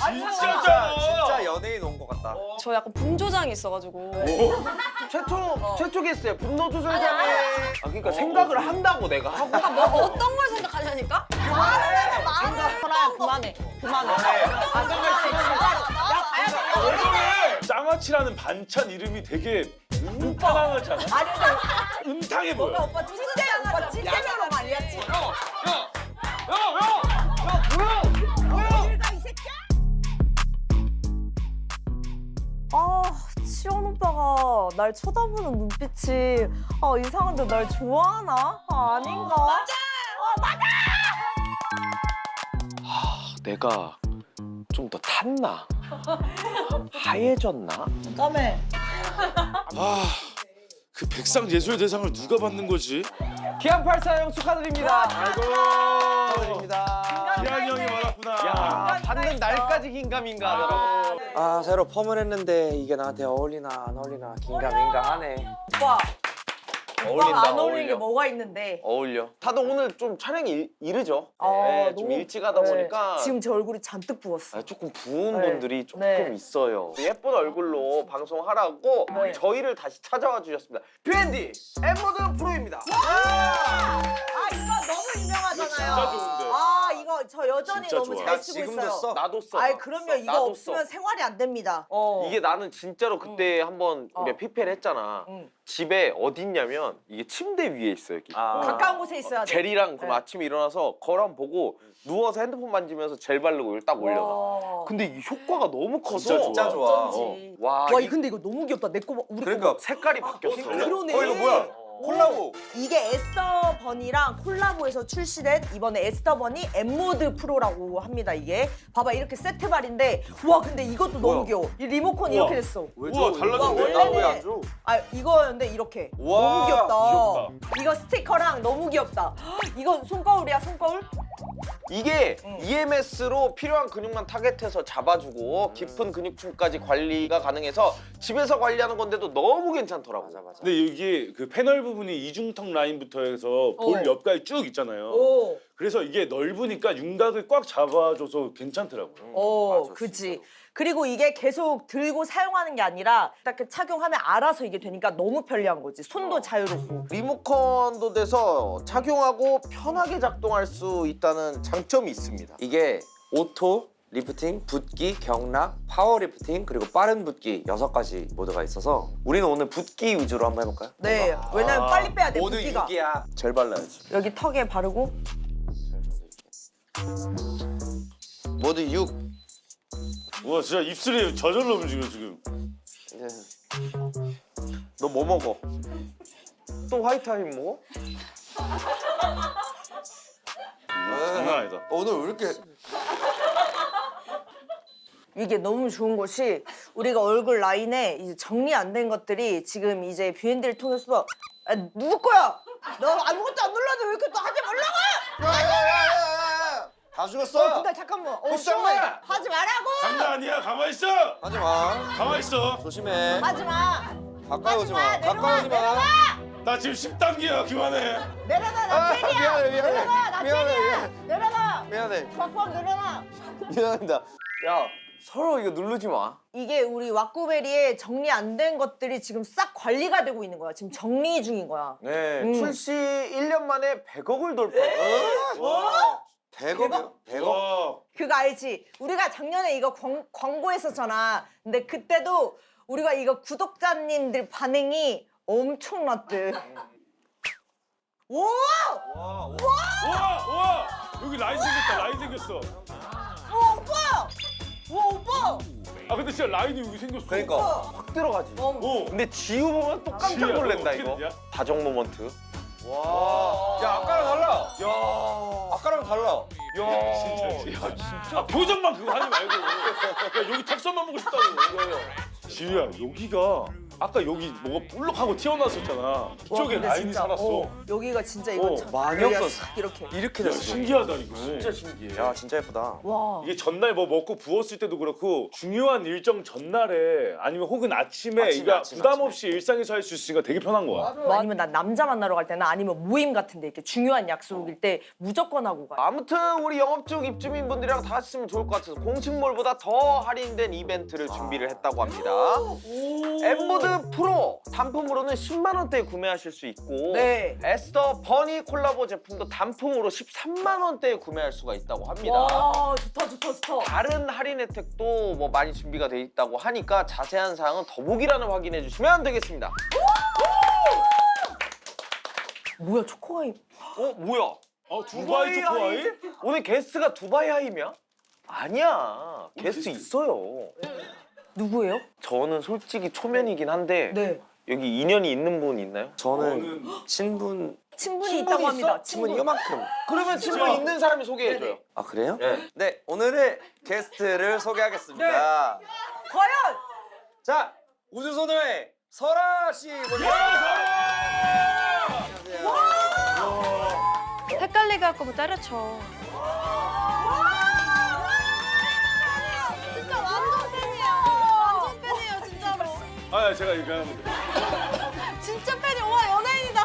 진짜 연예인 온 것 같다. 저 약간 분조장이 있어가지고. 최초 게스트야. 분노 조절자네. 그러니까 생각을 한다고 내가 하고. 뭐 어떤 걸 생각하냐니까? 그만해. 장아찌라는 반찬 이름이 되게 음탕하잖아. 음탕해 보여. 오빠 찐세명으로 말이었지. 치원 오빠가 날 쳐다보는 눈빛이 이상한데 날 좋아하나? 아닌가? 내가 좀 더 탔나? 하얘졌나? 까매. 그 백상예술대상을 누가 받는 거지? 기안84 형 축하드립니다. 아이고. 축하드립니다. 기한이 형이 받았구나. 야, 받는 날까지 긴가민가 하더라고. 새로 펌을 했는데 이게 나한테 어울리나 안 어울리나 긴가민가하네. 오빠. 어울린다, 안 어울리는 게 어울려. 뭐가 있는데. 어울려. 다들 오늘 좀 촬영이 이르죠? 좀 너무- 일찍 하다 보니까 지금 제 얼굴이 잔뜩 부었어. 조금 부은 네. 분들이 조금 네. 있어요. 예쁜 얼굴로 방송하라고 네. 저희를 다시 찾아와 주셨습니다. 뷰앤디 엠모드 프로입니다. 이거 너무 유명하잖아요. 진짜 좋은데. 이거 저 여전히 진짜 너무 좋아. 잘 나 쓰고 지금도 있어요. 써. 나도 써. 그럼요. 이거 나도 없으면 써. 생활이 안 됩니다. 이게 나는 진짜로 그때 한번 우리가 PPL 했잖아. 집에 어딨냐면 이게 침대 위에 있어 여기. 가까운 곳에 있어야 돼. 젤이랑 그럼 네. 아침에 일어나서 거울 보고 누워서 핸드폰 만지면서 젤 바르고 이걸 딱 올려놔. 근데 이 효과가 너무 커서 진짜 좋아. 어쩐지. 와, 와, 이 근데 이거 너무 귀엽다. 내 거 우리 그러니까 거. 색깔이 바뀌었어. 그러네. 이거 뭐야? 콜라보. 이게 에스더 버니랑 콜라보해서 출시된 이번에 에스더 버니 엠모드 프로라고 합니다. 이게 봐봐 이렇게 세트발인데 와 근데 이것도 너무 뭐야? 귀여워. 이 리모컨이 우와. 이렇게 됐어. 왜 우와, 줘? 달라졌네. 나는 왜안 줘? 이거였는데 이렇게 와, 너무 귀엽다. 귀엽다. 이거 스티커랑 너무 귀엽다. 이건 손거울이야 손거울? 이게 EMS로 필요한 근육만 타겟해서 잡아주고 깊은 근육층까지 관리가 가능해서 집에서 관리하는 건데도 너무 괜찮더라고. 맞아. 근데 여기 그 패널 부분이 이중턱 라인부터 해서 볼 옆까지 쭉 있잖아요. 오. 그래서 이게 넓으니까 윤곽을 꽉 잡아줘서 괜찮더라고요. 맞아, 그치. 진짜로. 그리고 이게 계속 들고 사용하는 게 아니라 딱 착용하면 알아서 이게 되니까 너무 편리한 거지. 손도 자유롭고. 리모컨도 돼서 착용하고 편하게 작동할 수 있다는 장점이 있습니다. 이게 오토, 리프팅, 붓기, 경락, 파워 리프팅 그리고 빠른 붓기 6가지 모드가 있어서 우리는 오늘 붓기 위주로 한번 해볼까요? 네. 왜냐면 빨리 빼야 돼. 모두 붓기가. 6이야. 젤 발라야지. 여기 턱에 바르고. 모두 6. 와 진짜 입술이 저절로 움직여 지금. 너 뭐 먹어? 또 화이트하임 먹어? 장난 아니다. 오늘 왜 이렇게 이게 너무 좋은 것이 우리가 얼굴 라인에 이제 정리 안 된 것들이 지금 이제 뷰앤디를 통해서 누구 거야? 너 아무것도 안 눌러도 왜 이렇게 또 하지 말라고! 야야야야야! 다 죽었어. 근데 잠깐만. 쌍마야! 하지 말라고! 장난 아니야. 가만 있어. 하지 마. 가만 있어. 조심해. 하지 마! 가까이 오지 마. 내려가, 가까이 오지 마. 내려가! 나 지금 10단계야. 그만해. 내려가 나 체리야! 미안해. 내려가 나 미안해. 체리야! 내려가! 미안해. 팍팍 내려가! 미안합니다. 야, 서로 이거 누르지 마. 이게 우리 왁구베리에 정리 안 된 것들이 지금 싹 관리가 되고 있는 거야. 지금 정리 중인 거야. 네, 출시 1년 만에 100억을 돌파했어. 100억? 100억? 와. 그거 알지? 우리가 작년에 이거 광고했었잖아. 근데 그때도 우리가 이거 구독자님들 반응이 엄청났대. 오! 와. 여기 라인 생겼다. 라인 생겼어. 오빠! 와 오빠! 아 근데 진짜 라인이 여기 생겼어. 그러니까. 확 들어가지. 오. 근데 지우 보면 또 깜짝 지우야, 놀란다 너 어떻게 이거. 됐냐? 다정 모먼트. 와. 야, 아까랑 달라. 야. 아까랑 달라. 진짜. 아 표정만 그거 하지 말고. 야 여기 턱선만 보고 싶다고. 지우야 여기가 아까 여기 뭐가 볼록하고 튀어나왔었잖아. 이쪽에 근데 라인이 진짜, 살았어. 여기가 진짜 이거 참 많이 여기가 없었어. 싹 이렇게. 이렇게 야, 됐어. 신기하다 이거. 진짜 신기해. 야 진짜 예쁘다. 와. 이게 전날 뭐 먹고 부었을 때도 그렇고 중요한 일정 전날에 아니면 혹은 아침에 그러니까 부담 없이 일상에서 할 수 있으니까 되게 편한 거야. 아니면 난 남자 만나러 갈 때나 아니면 모임 같은데 이렇게 중요한 약속일 때 무조건 하고 가. 아무튼 우리 영업 중 입주민분들이랑 다 같이 쓰면 좋을 것 같아서 공식몰보다 더 할인된 이벤트를 준비를 했다고 합니다. 엠보드 프로 단품으로는 10만 원대에 구매하실 수 있고 네. 에스더 버니 콜라보 제품도 단품으로 13만 원대에 구매할 수가 있다고 합니다. 와 좋다 좋다 좋다. 다른 할인 혜택도 뭐 많이 준비가 돼 있다고 하니까 자세한 사항은 더보기란을 확인해 주시면 되겠습니다. 뭐야 초코아이. 뭐야? 두바이 초코아이? 오늘 게스트가 두바이 하임이야? 아니야. 게스트 있어요. 누구예요? 저는 솔직히 초면이긴 한데 네. 여기 인연이 있는 분 있나요? 저는 친분 친분이 친분이 있다고 있어? 합니다. 친분이 요만큼. 그러면 친분 있는 사람이 소개해줘요. 아 그래요? 네. 네 오늘의 게스트를 소개하겠습니다. 과연 자 우주소녀의 설아 씨 모십니다. 헷갈리게 할 거면 때려쳐. 진짜 완전 팬이야. 완전 팬이에요 진짜로. 아 제가 이거 하면 돼. 진짜 팬이. 와 연예인이다.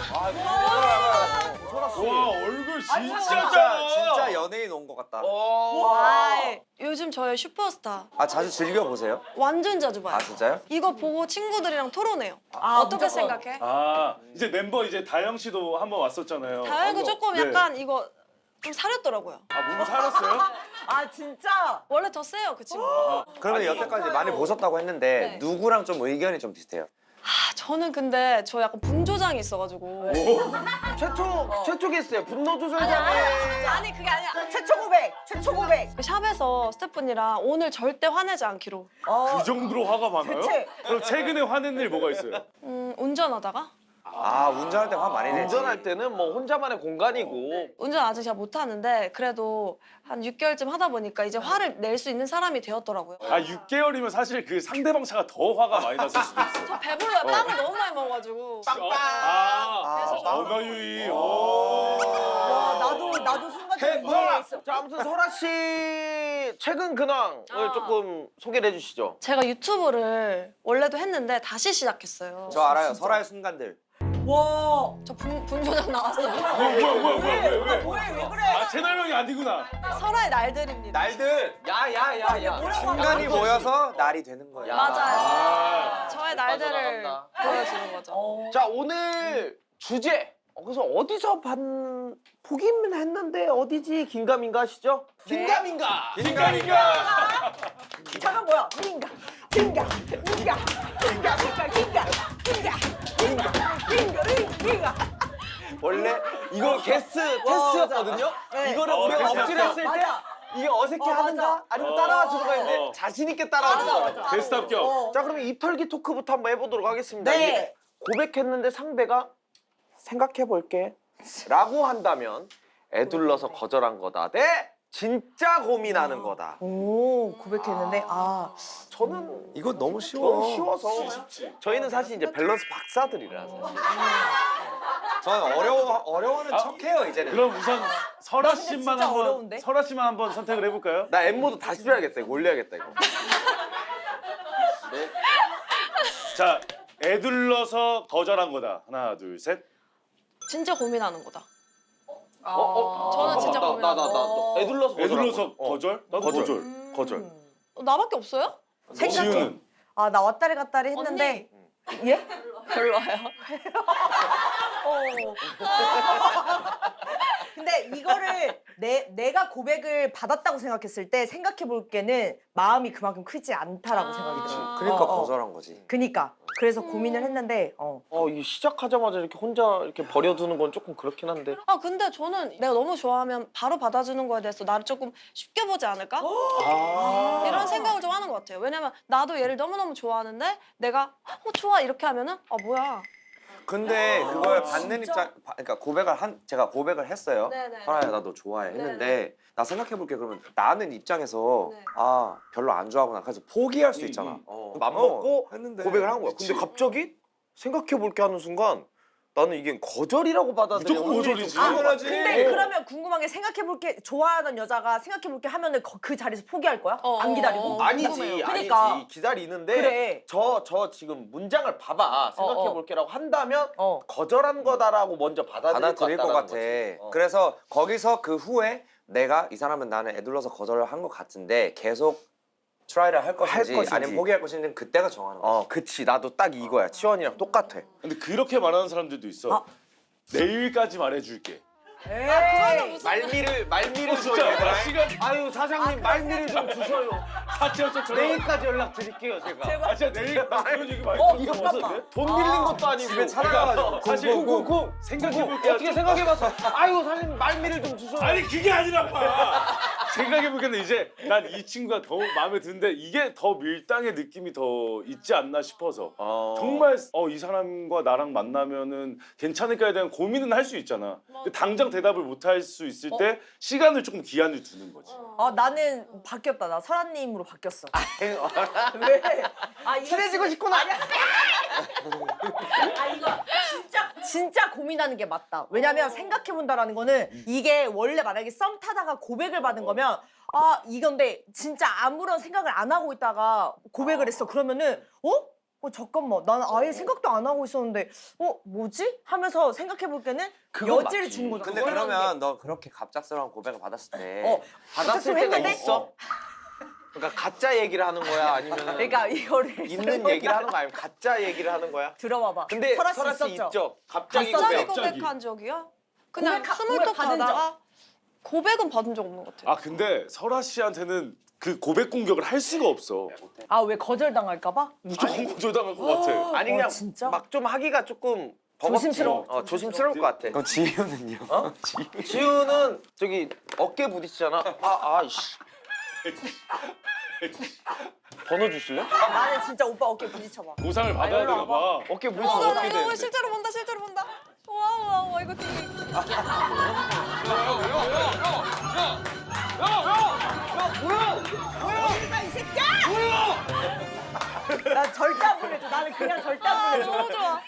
와 얼굴 진짜 진짜 작아. 연예인 온 것 같다. 아이, 요즘 저의 슈퍼스타. 아 자주 즐겨 보세요? 완전 자주 봐요. 아 진짜요? 이거 보고 친구들이랑 토론해요. 아, 어떻게 무조건. 생각해? 아 이제 멤버 이제 다영 씨도 한번 왔었잖아요. 다영이가 조금 네. 약간 이거 좀 사렸더라고요. 아 몸 살았어요? 아 진짜. 원래 더 세요 그 친구. 그러면 여태까지 많이 보셨다고 했는데 네. 누구랑 좀 의견이 좀 비슷해요? 아, 저는 근데 저 약간 분조장이 있어가지고. 최초 게스트예요. 분노 조절장애. 아니 그게 아니야. 최초 고백. 최초 고백. 그 샵에서 스태프분이랑 오늘 절대 화내지 않기로. 그 정도로 화가 많아요? 대체. 그럼 최근에 화낸 일 뭐가 있어요? 운전하다가 아 운전할 때 화 많이 내지. 운전할 때는 뭐 혼자만의 공간이고 운전 아직 잘 못하는데 그래도 한 6개월쯤 하다 보니까 이제 화를 낼 수 있는 사람이 되었더라고요. 아 6개월이면 사실 그 상대방 차가 더 화가 많이 났을 수도 있어. 저 배불러요. 빵을 너무 많이 먹어가지고. 언어 유희. 와 나도 순간적으로 이해했어. 자 아무튼 설아 씨 최근 근황을 조금 소개를 해주시죠. 제가 유튜브를 원래도 했는데 다시 시작했어요. 저 알아요. 설아의 순간들. 와. 저 분조장 나왔어요. 뭐야? 뭐해 왜 그래? 아 채널명이 아니구나. 설아의 날들입니다. 날들 야야야야. 순간이 모여서 날이 되는 거예요. 맞아요. 아. 저의 날들을 빠져나간다. 보여주는 거죠. 자 오늘 주제 그래서 어디서 보긴 했는데 어디지 긴가민가 하시죠? 긴가민가. 긴가민가. 잠깐 뭐야? 링가. 원래 이거 게스트 테스트였거든요. 네. 이거를 우리가 테스트였어. 엎드려 했을 때 맞아. 이게 어색해 하는가 맞아. 아니면 따라와 주는 거 했는데 자신 있게 따라와 주는 거예요. 게스트 합격. 자 그러면 입털기 토크부터 한번 해보도록 하겠습니다. 네. 이게 고백했는데 상대가 생각해 볼게 라고 한다면 애둘러서 거절한 거다 대 진짜 고민하는 거다. 오 고백했는데 저는 이거 너무 쉬워. 너무 쉬워서 저희는 사실 이제 밸런스 박사들이라서 저는 어려워하는 척해요 이제는. 그럼 우선 설아 근데 씨만 진짜 한번 어려운데? 설아 씨만 한번 선택을 해볼까요? 나 엠모드 다시 줘야겠다 이거 올려야겠다 이거. 자 애둘러서 거절한 거다. 하나 둘 셋. 진짜 고민하는 거다. 저는 저는 진짜 고민하는 나 애둘러서 애둘러서 거절? 나도 거절. 거절. 나밖에 없어요? 지우는 나 왔다리 갔다리 했는데 예? 별로예요. 근데 이거를 내가 고백을 받았다고 생각했을 때 생각해 볼 게는 마음이 그만큼 크지 않다라고 생각이 들어요. 그러니까 거절한 거지. 그니까 그래서 고민을 했는데 이 시작하자마자 이렇게 혼자 이렇게 버려두는 건 조금 그렇긴 한데. 아 근데 저는 내가 너무 좋아하면 바로 받아주는 거에 대해서 나를 조금 쉽게 보지 않을까? 이런 생각을 좀 하는 것 같아요. 왜냐면 나도 얘를 너무너무 좋아하는데 내가 좋아 이렇게 하면은 뭐야 근데 그걸 받는 입장, 그러니까 제가 고백을 했어요. 네네. 설아야 나 너 좋아해 했는데 나 생각해볼게 그러면 나는 입장에서 네. 아 별로 안 좋아하구나 그래서 포기할 수 있잖아. 맘먹고 했는데 고백을 한 거야. 근데 갑자기 생각해볼게 하는 순간 나는 이게 거절이라고 받아들여. 무조건 거절이지. 당연하지. 근데 그러면 궁금한 게 생각해볼게 좋아하는 여자가 생각해볼게 하면은 그 자리에서 포기할 거야? 안 기다리고? 아니지, 그러니까. 아니지. 기다리는데 그래. 저 지금 문장을 봐봐. 생각해볼게라고 한다면 어. 거절한 거다라고 먼저 받아들일 것 같아. 거지. 그래서 거기서 그 후에 내가 이 사람은 나는 애둘러서 거절을 한 것 같은데 계속 트라이를 할 것인지 아니면 포기할 것인지 그때가 정하는 거야. 그치. 나도 딱 이거야. 치원이랑 똑같아. 근데 그렇게 말하는 사람들도 있어. 내일까지 말해줄게. 에이. 말미를 진짜 나 시간 아유 사장님 말미를 좀 주셔요. 사채업소 전화. 내일까지 연락 드릴게요 제가. 아 진짜 내일 나 그런 얘기 많이 어, 들었어. 잠깐만. 돈 빌린 것도 아니고 집에 찾아가가지고 그러니까 사실 쿵쿵쿵 생각해볼게. 어떻게 생각해봤어? 아유 사장님 말미를 좀 주셔요. 아니 그게 아니라 봐. 생각해보니까 이제 난 이 친구가 더 마음에 드는데 이게 더 밀당의 느낌이 더 있지 않나 싶어서 정말 이 사람과 나랑 만나면은 괜찮을까에 대한 고민은 할 수 있잖아. 근데 당장 대답을 못 할 수 있을 때 시간을 조금 기한을 두는 거지. 나는 바뀌었다. 나 설아님으로 바뀌었어. 왜? 이거 친해지고 싶구나. 이거 진짜 고민하는 게 맞다. 왜냐면 생각해본다라는 거는 이게 원래 만약에 썸 타다가 고백을 받은 거면 이건데 진짜 아무런 생각을 안 하고 있다가 고백을 했어. 그러면은 잠깐만 나는 아예 생각도 안 하고 있었는데 뭐지? 하면서 생각해볼 때는 그건 여지를 맞지. 주는 거죠. 근데 그거라는 그러면 너 그렇게 갑작스러운 고백을 받았을 때 받았을 갑작스러워 때가 했는데? 있어? 그러니까 가짜 얘기를 하는 거야 아니면 그러니까 이거를 있는 얘기를 하는 거야 아니면 가짜 얘기를 하는 거야? 들어봐봐. 근데 설아 설아 씨 씨 있었죠? 있죠? 갑자기 갑자기 고백. 고백한 적이요? 그냥 고백 스몰톡 받은 적. 하다가 고백은 받은 적 없는 것 같아요. 근데 설아 씨한테는 그 고백 공격을 할 수가 없어. 왜 거절당할까봐? 무조건 거절당할 것 같아. 아니 그냥 진짜? 막 좀 하기가 조금 버겁지. 조심스러워. 조심스러울 것 같아. 그럼 지효는요? 지우는 저기 어깨 부딪히잖아. 이씨. 번호 주실래? 나는 진짜 오빠 어깨 부딪혀봐. 보상을 받아야 되나 봐. 어깨 부딪히면 나 어떻게 이거 되는데? 실제로 본다, 실제로 본다. 와, 이거 되게. 나 절대 안 보내줘. 나는 그냥 절대 안 보내줘. 너무 좋아.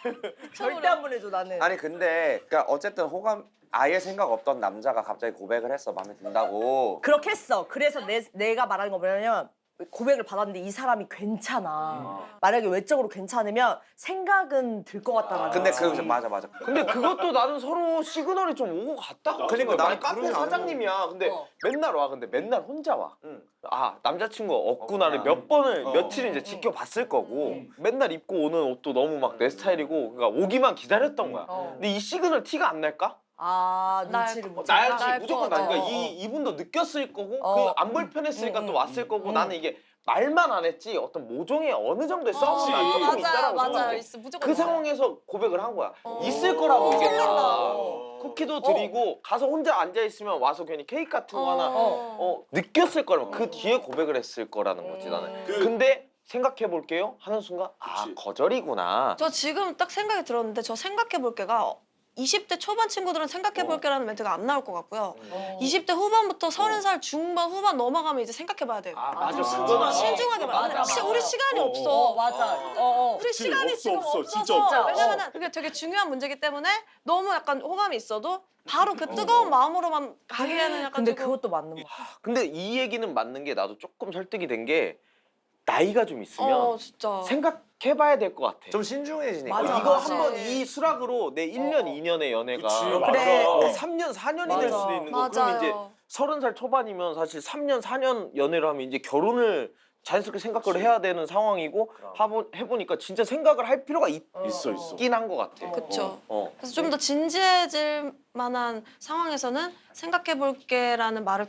절대 안 보내줘 나는. 아니 근데 그러니까 어쨌든 호감 아예 생각 없던 남자가 갑자기 고백을 했어 마음에 든다고. 그렇게 했어. 그래서 내가 말하는 거 뭐냐면 고백을 받았는데 이 사람이 괜찮아. 만약에 외적으로 괜찮으면 생각은 들 것 같다라는 근데 거지. 맞아. 근데 그것도 나는 서로 시그널이 좀 오고 갔다. 그러니까 나는 나는 카페 그러지 않은 사장님이야. 근데 맨날 와. 근데 맨날 혼자 와. 응. 남자친구가 없구나를 몇 번을 며칠 이제 지켜봤을 거고 맨날 입고 오는 옷도 너무 막 내 스타일이고 그러니까 오기만 기다렸던 거야. 근데 이 시그널 티가 안 날까? 눈치를 못 나야지 날 무조건 거. 나니까 이분도 느꼈을 거고 어. 그 안 불편했으니까 또 왔을 거고 나는 이게 말만 안 했지 어떤 모종의 어느 정도의 싸움은 난 조금 맞아요, 있다라고 맞아요. 생각해. 있어, 무조건 그 있어요. 상황에서 고백을 한 거야. 있을 거라고 이게 다. 설렌다. 쿠키도 드리고 가서 혼자 앉아 있으면 와서 괜히 케이크 같은 거 하나 어. 느꼈을 거라면 그 뒤에 고백을 했을 거라는 거지 나는. 근데 생각해 볼게요 하는 순간 그치. 거절이구나. 저 지금 딱 생각이 들었는데 저 생각해볼게가 20대 초반 친구들은 생각해볼게라는 멘트가 안 나올 것 같고요. 20대 후반부터 30살 중반 후반 넘어가면 이제 생각해봐야 돼요. 맞아. 신중하게 말해. 맞아. 우리 시간이 없어. 맞아. 우리 그치, 시간이 없어, 지금 없어. 없어서 진짜 없어. 왜냐면은 그게 되게 중요한 문제이기 때문에 너무 약간 호감이 있어도 바로 그 뜨거운 마음으로만 가기에는 약간 근데 조금 그것도 맞는 거야. 근데 이 얘기는 맞는 게 나도 조금 설득이 된 게 나이가 좀 있으면 진짜 생각해봐야 될 것 같아. 좀 신중해지니까. 맞아. 이거 맞아. 한번 이 수락으로 내 1년, 2년의 연애가 그치, 그래. 맞아. 3년, 4년이 될 맞아. 수도 있는 거. 그럼 이제 맞아요. 30살 초반이면 사실 3년, 4년 연애를 하면 이제 결혼을 자연스럽게 생각을 해야 되는 상황이고 해보니까 진짜 생각을 할 필요가 있어. 있긴 한 것 같아. 그쵸. 그래서 그래서 좀 더 진지해질 만한 상황에서는 생각해볼게라는 말을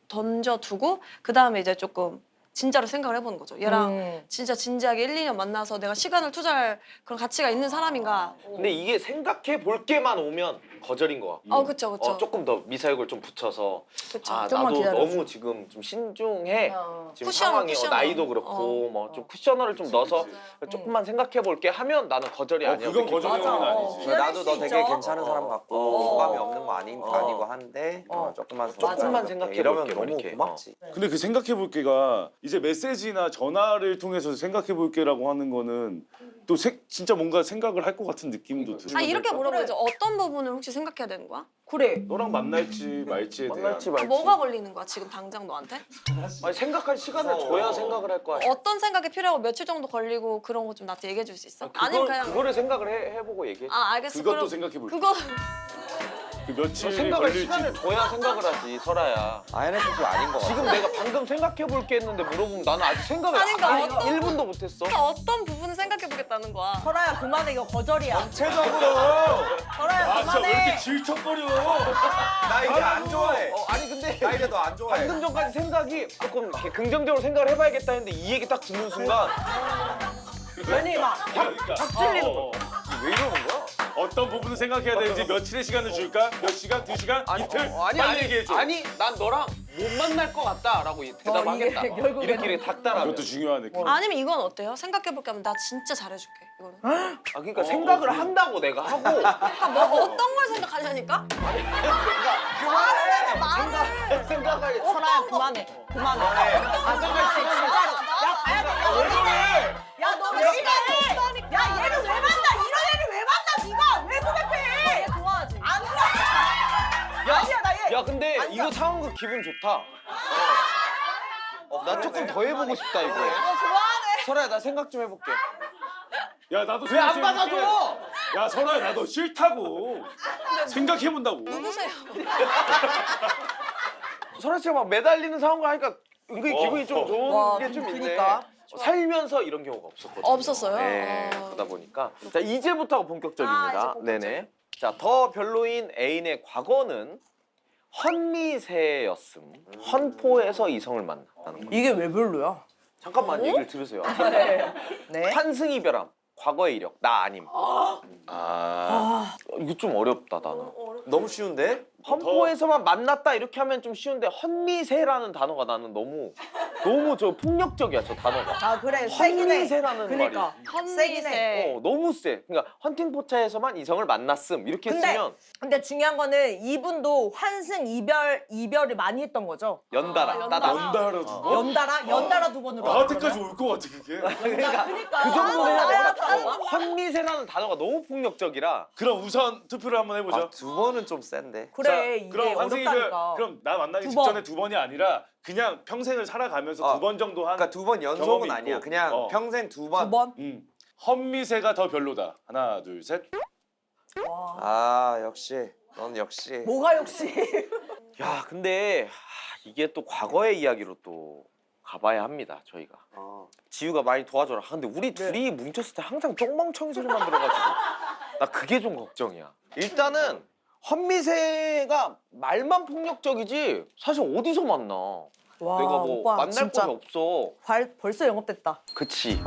던져두고 그 다음에 이제 조금 진짜로 생각을 해보는 거죠. 얘랑 진짜 진지하게 1, 2년 만나서 내가 시간을 투자할 그런 가치가 있는 사람인가. 근데 이게 생각해 볼 게만 오면 거절인 것 같고 그쵸 그쵸. 조금 더 미사역을 좀 붙여서 그쵸. 아 좀만 나도 기다려줘. 너무 지금 좀 신중해 지금 쿠셔너, 상황이 쿠셔너. 나이도 그렇고 뭐 좀 쿠셔너를 좀 넣어서 조금만 생각해 볼게 하면 나는 거절이 아니야. 그건 거절은 아니지. 기다릴 나도 수 너 되게 있죠. 괜찮은 사람 같고 호감이 없는 거 아니고 한데 조금만 생각해 이러면 볼게, 너무 이렇게. 고맙지. 근데 그 생각해볼게가 이제 메시지나 전화를 통해서 생각해볼게라고 하는 거는 또 진짜 뭔가 생각을 할 것 같은 느낌도 들어. 이렇게 물어보죠. 어떤 부분을 혹시 생각해야 되는 거야? 그래. 너랑 만날지 말지에 대한. 만날지 말지. 뭐가 걸리는 거야 지금 당장 너한테? 아니 생각할 시간을 줘야 생각을 할 거야. 어떤 생각이 필요하고 며칠 정도 걸리고 그런 거 좀 나한테 얘기해 줄 수 있어? 아니면 그냥 그거를 생각을 해보고 얘기해. 알겠어. 그것도 그럼 생각해볼게. 그거 그 며칠이 생각할 걸릴지. 시간을 줘야 생각을 하지 설아야. INFP 아닌 거 같아. 지금 내가 방금 생각해 볼게 했는데 물어보면 나는 아직 생각을 아니, 그러니까 어떤 1분도 못했어. 어떤 부분을 생각해 보겠다는 거야? 설아야 그만해 이거 거절이야. 최적으로 설아야 아 진짜 왜 이렇게 그만해. 질척거려? 나 이제 안 좋아해. 아니 근데 나 이제 너 안 좋아해. 방금 전까지 생각이 조금 이렇게 긍정적으로 생각을 해봐야겠다 했는데 이 얘기 딱 듣는 순간 괜히 막 그러니까. 찔리는 거. 왜 이러는 거야? 어떤 부분을 생각해야 되는지 며칠의 시간을 줄까? 몇 시간? 2시간? 이틀? 빨리 얘기해줘. 아니 난 너랑 못 만날 것 같다라고 대답하겠다. 이게 결국에는- 이렇게 닥달하면. 그것도 중요하네. 아니면 이건 어때요? 생각해 볼게 하면 나 진짜 잘해줄게. 이거는. 아 그러니까 생각을 한다고 내가 하고 그러니까 뭐 어떤 걸 생각하냐니까? 생각을 설아야 그만해. 그만해. 아 그만해 진짜로. 야 가야 돼. 왜 저래? 야너 왜 이래? 야 얘를 왜 만나? 이런 애를 왜 만나? 네가 왜 그렇게 해? 좋아하지. 안 그래. 아니야 나 얘. 야 근데 이거 상황극 기분 좋다. 나 조금 더 해보고 싶다 이거. 좋아하네. 설아야 나 생각 좀 해볼게. 야 나도 왜 안 생각해볼게. 받아줘? 야 설아야 나도 싫다고. 생각해본다고. 누구세요? 설아 씨가 막 매달리는 상황을 하니까 은근히 기분이 좀 좋은 와, 게 좀 있네. 그러니까. 살면서 이런 경우가 없었거든요. 없었어요? 네, 그러다 보니까 자 이제부터가 본격적입니다. 이제 본격적. 네네. 자 더 별로인 애인의 과거는 헌미세였음. 헌포에서 이성을 만났다는 거. 이게 왜 별로야? 잠깐만 얘기를 들으세요. 네. 환승이별함. 과거의 이력 나 아님. 이거 좀 어렵다 나는. 너무 쉬운데? 헌포에서만 만났다 이렇게 하면 좀 쉬운데 헌미세라는 단어가 나는 너무 저 폭력적이야 저 단어가. 아 그래 세긴 해. 헌미세라는 그러니까 세긴 해. 너무 세. 그러니까 헌팅포차에서만 이성을 만났음 이렇게 근데 했으면 근데 중요한 거는 이분도 환승 이별을 많이 했던 거죠. 연달아 연달아. 연달아 두 번? 연달아 두 번으로. 나한테까지 올 것 같아 그게. 그러니까 그 정도 해야 나야 돼. 다른 헌미세라는 단어가 너무 폭력적이라. 그럼 우선 투표를 한번 해보자. 아, 두 번은 좀 센데. 그래 자, 이게 그럼 환승이별 어렵다니까. 그럼 나 만나기 두 직전에 번. 두 번이 아니라 그냥 평생을 살아가면서 두 번 정도 한. 그러니까 두 번 연속은 경험이 아니야. 있고. 그냥 평생 두 번. 두 번? 헌미세가 더 별로다. 하나 둘 셋. 와. 아 역시. 넌 역시. 뭐가 역시. 야 근데 이게 또 과거의 이야기로 또 가봐야 합니다 저희가. 지우가 많이 도와줘라. 근데 우리 둘이 뭉쳤을 때 항상 쫑멍청이 소리만 들어가지고 나 그게 좀 걱정이야. 일단은 헌미세가 말만 폭력적이지 사실 어디서 만나. 와, 내가 뭐 오빠, 만날 진짜 곳이 없어. 벌써 영업됐다. 그치.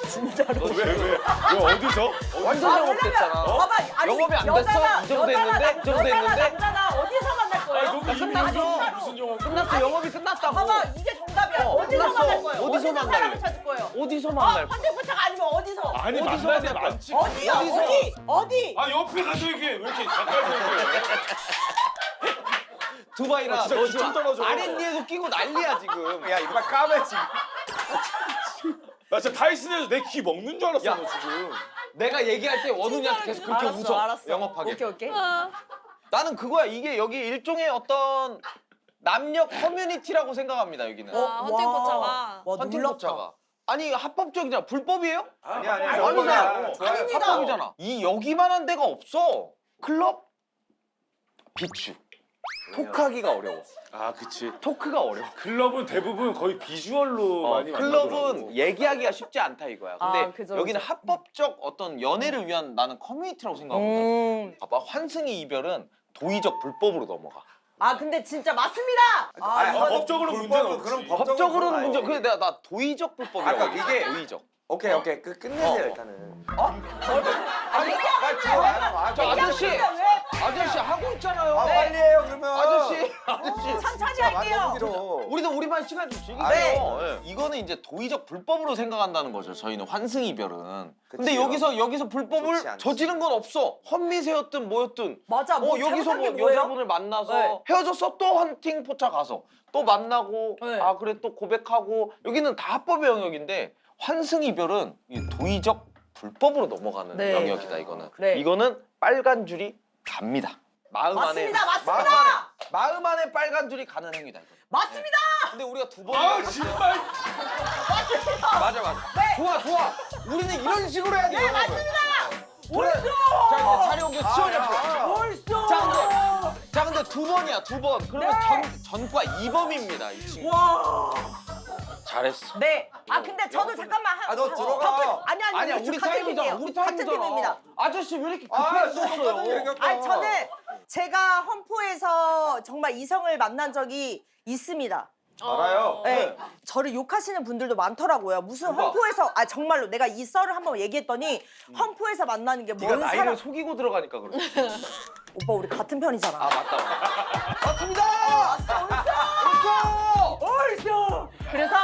진짜로. 왜 어디서? 완전 아, 영업됐잖아. 봐봐, 아니, 영업이 안 됐어? 이 정도 했는데? 이 정도 했는데? 남자가 어디서 만날 거예요? 아니 거기 이미 끝났어. 무슨 영화? 끝났어. 영업이 끝났다고. 봐봐, 이게 정답이야. 어디서 끝났어. 만날 거예요? 어디서 만날래? 사람을 찾을 거예요? 어디서 만날 거야? 헌팅포차가 아니면 어디서? 아니 어디서 만날 때 만날 거야? 많지. 어디요? 어디? 아 옆에 가서 얘기해. 왜 이렇게 가까이서 얘기해? 두바이라 진짜 너 기침 지금 떨어져. R&D에도 끼고 난리야 지금. 야 이빨 까매 지금. 나 진짜 타이슨에서 내 귀 먹는 줄 알았어 야. 너 지금. 내가 얘기할 때 원훈이한테 계속 그렇게 웃어. 알았어. 영업하게. 오케이. 나는 그거야. 이게 여기 일종의 어떤 남녀 커뮤니티라고 생각합니다. 여기는. 헌팅포차가. 와, 놀랍다. 헌팅포차가. 아니 합법적이잖아. 불법이에요? 아니야. 아니잖아. 좋아요. 합법이잖아. 이 여기만한 데가 없어. 클럽, 비추. 톡하기가 어려워. 아 그치. 토크가 어려워. 클럽은 대부분 거의 비주얼로 많이 클럽은 만나더라고. 얘기하기가 쉽지 않다 이거야. 근데 아, 그죠, 여기는 그죠. 합법적 어떤 연애를 위한 나는 커뮤니티라고 생각하거든. 음. 봐봐 환승이 이별은 도의적 불법으로 넘어가. 아 근데 진짜 맞습니다. 아니, 법적으로 문제는 없지. 그럼 법적으로는 문제. 아니지. 그래 내가 나 도의적 불법이라고. 아까 이게 도의적. 오케이 오케이 끝내세요 일단은. 저 아저씨 하고 있잖아요. 빨리 해요 그러면. 아저씨. 천천히 할게요. 우리도 우리만 시간 좀 즐기세요. 네. 이거는 이제 도의적 불법으로 생각한다는 거죠. 저희는 환승 이별은. 근데 그치요. 여기서 불법을 좋지 않지. 저지른 건 없어. 헌미세였든 뭐였든. 맞아. 뭐 여기서 잘못한 게 뭐 뭐예요? 여자분을 만나서 네. 헤어졌어 또 헌팅 포차 가서 또 만나고 네. 아 그래 또 고백하고 여기는 다 합법의 영역인데 환승 이별은 이 도의적 불법으로 넘어가는 네. 영역이다 이거는. 네. 이거는 빨간 줄이 갑니다. 마음 안에 맞습니다. 마음 안에 빨간 줄이 가는 행위다 이거. 맞습니다. 근데 우리가 두 번. 아 정말. 맞아. 좋아. 우리는 이런 식으로 해야 돼요. 네 맞습니다. 자 이제 차려 옮겨 치워줘. 벌써. 자 근데 두 번이야 두 번. 그러면 전과 2범입니다 이 친구. 와. 잘했어. 네. 아 근데 저도 잠깐만 너 들어가. 아니야 우리 같은 타임이잖아. 팀이에요. 우리 같은 타임이잖아. 팀입니다. 아저씨 왜 이렇게 똑같은 급했었어요? 얘기였다. 아니 저는 제가 험포에서 정말 이성을 만난 적이 있습니다. 알아요. 네. 저를 욕하시는 분들도 많더라고요. 무슨 누가? 험포에서 정말로 내가 이 썰을 한번 얘기했더니 험포에서 만나는 게 네가 뭔 나이를 사람. 속이고 들어가니까 그래. 오빠 우리 같은 편이잖아. 아 맞다. 맞습니다. 그래서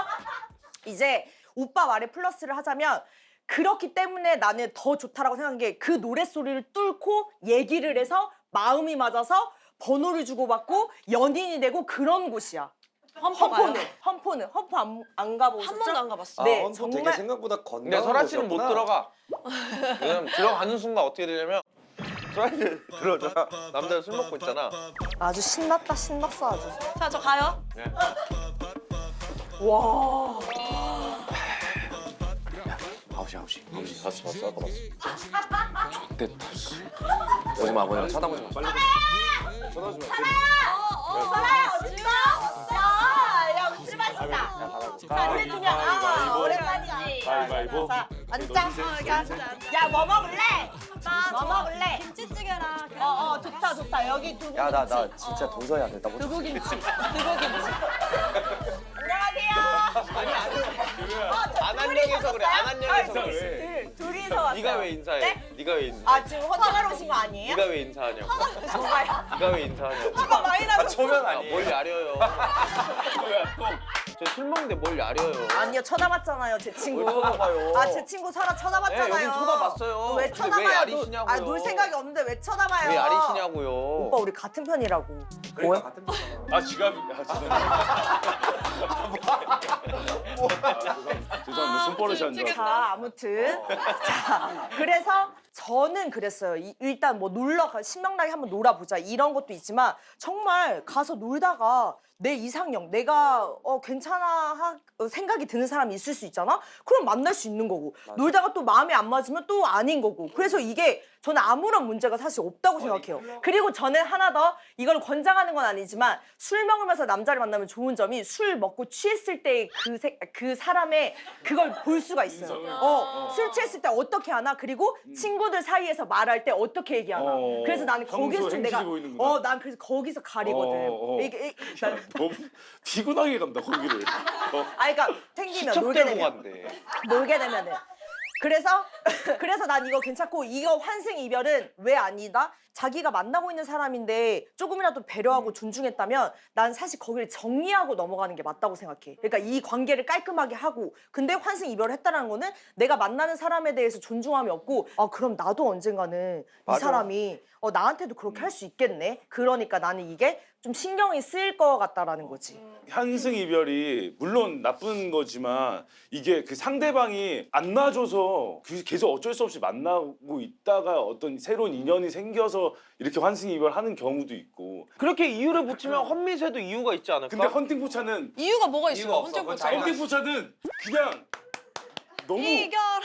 이제 오빠 말에 플러스를 하자면 그렇기 때문에 나는 더 좋다라고 생각한 게 그 노랫소리를 뚫고 얘기를 해서 마음이 맞아서 번호를 주고받고 연인이 되고 그런 곳이야. 험포는 험포 안 가보셨죠? 한 번도 안 가봤어. 네, 헌포 되게 정말- 생각보다 건강한 근데 설아 씨는 못 곳이었구나. 들어가. 왜냐면 들어가는 순간 어떻게 되냐면 설아 씨 들어오잖아. 남자가 술 먹고 있잖아. 아주 신났어 아주. 자, 저 가요. 네. 와. 9시 봤어 아까 봤어. 좋댔다. 오지 마 뭐야 쳐다보지 마 빨리. 쳐다보지 마. 설아야 어딨어? 야 술 마시자. 우리 그냥 오랜만이지. 가위바위보. 자 앉자. 야 뭐 먹을래? 뭐 먹을래? 김치찌개랑 좋다. 여기 두부. 야나 진짜 동서야 돼. 나 못. 두부김치. 안한영에서 그래. 안한영에서 아, 그래. 둘이서 왔어요. 네가 왜 인사해? 네? 네가 왜 인사해? 아 지금 헌팅하러 오신 거 아니에요? 네가 왜 인사하냐고. 정말 네가 왜 인사하냐고. 화가 많이 나서. 초면 아니에요. 뭘 야려요. 뭐야 또. 저 술 먹는데 뭘 야려요. 아니요 쳐다봤잖아요 제 친구. 뭘 쳐다봐요? 아 제 친구 설아 쳐다봤잖아요. 네, 여긴 쳐다봤어요. 왜 근데 쳐다봐요? 왜 야리시냐고요? 놀 생각이 없는데 왜 쳐다봐요? 왜 야리시냐고요. 오빠 우리 같은 편이라고. 그러니까 같은 편이야. 아 지갑이. 죄송합니다. 손버릇이 안 좋아. 자 아무튼 자 그래서 저는 그랬어요. 일단 뭐 신명나게 한번 놀아보자 이런 것도 있지만 정말 가서 놀다가 내 이상형 내가 괜찮아 생각이 드는 사람이 있을 수 있잖아. 그럼 만날 수 있는 거고 놀다가 또 마음이 안 맞으면 또 아닌 거고 그래서 이게 저는 아무런 문제가 사실 없다고 생각해요. 그리고 저는 하나 더 이걸 권장하는 건 아니지만 술 먹으면서 남자를 만나면 좋은 점이 술 먹고 취했을 때 그 사람의 그걸 볼 수가 있어요. 술 취했을 때 어떻게 하나 그리고 친구들 사이에서 말할 때 어떻게 얘기하나. 그래서 나는 거기서 좀 내가 난 그래서 거기서 가리거든. 난 너무 피곤하게 간다 거기를. 그러니까 생기면 척 놀게 들고 되면 간대. 놀게 되면은 그래서 난 이거 괜찮고 이거 환승 이별은 왜 아니다? 자기가 만나고 있는 사람인데 조금이라도 배려하고 존중했다면 난 사실 거기를 정리하고 넘어가는 게 맞다고 생각해. 그러니까 이 관계를 깔끔하게 하고 근데 환승 이별을 했다는 거는 내가 만나는 사람에 대해서 존중함이 없고 그럼 나도 언젠가는 이 맞아. 사람이 나한테도 그렇게 할 수 있겠네. 그러니까 나는 이게 좀 신경이 쓰일 것 같다라는 거지. 환승 이별이 물론 나쁜 거지만 이게 그 상대방이 안 놔줘서 계속 어쩔 수 없이 만나고 있다가 어떤 새로운 인연이 생겨서 이렇게 환승 이별하는 경우도 있고. 그렇게 이유를 붙이면 헌미세도 이유가 있지 않을까? 근데 헌팅 포차는 이유가 뭐가 이유가 있어요? 없어. 헌팅 그건 자기가- 헌팅 포차는 그냥 너무 이겨라.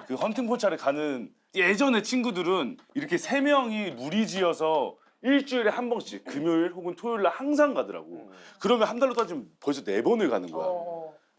그 헌팅 포차를 가는 예전에 친구들은 이렇게 세 명이 무리지어서 일주일에 한 번씩 금요일 혹은 토요일 날 항상 가더라고. 그러면 한 달로 따지면 벌써 4번을 가는 거야.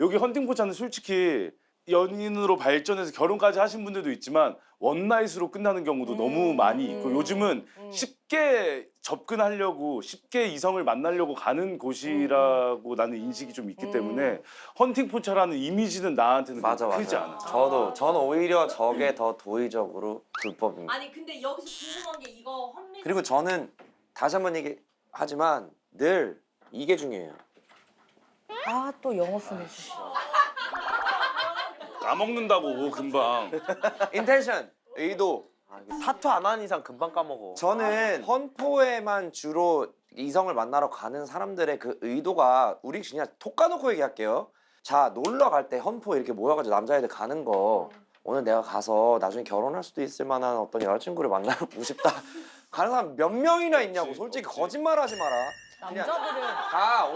여기 헌팅 포차는 솔직히 연인으로 발전해서 결혼까지 하신 분들도 있지만 원나잇으로 끝나는 경우도 너무 많이 있고 요즘은 쉽게 접근하려고 쉽게 이성을 만나려고 가는 곳이라고 나는 인식이 좀 있기 때문에 헌팅포차라는 이미지는 나한테는 맞아 그렇게 크지 맞아. 않아. 저는 오히려 저게 더 도의적으로 불법입니다. 아니 근데 여기서 궁금한 게 이거 헌미 그리고 저는 다시 한번 얘기하지만 늘 이게 중요해요. 아또 영어 쓰네. 까먹는다고 금방. 인텐션, 의도. 타투 안 하는 이상 금방 까먹어. 저는 헌포에만 주로 이성을 만나러 가는 사람들의 그 의도가 우리 그냥 톡 까놓고 얘기할게요. 자 놀러 갈 때 헌포 이렇게 모여가지고 남자애들 가는 거 오늘 내가 가서 나중에 결혼할 수도 있을 만한 어떤 여자친구를 만나보고 싶다. 가는 사람 몇 명이나 있냐고. 솔직히 거짓말하지 마라. 그냥 남자들은 다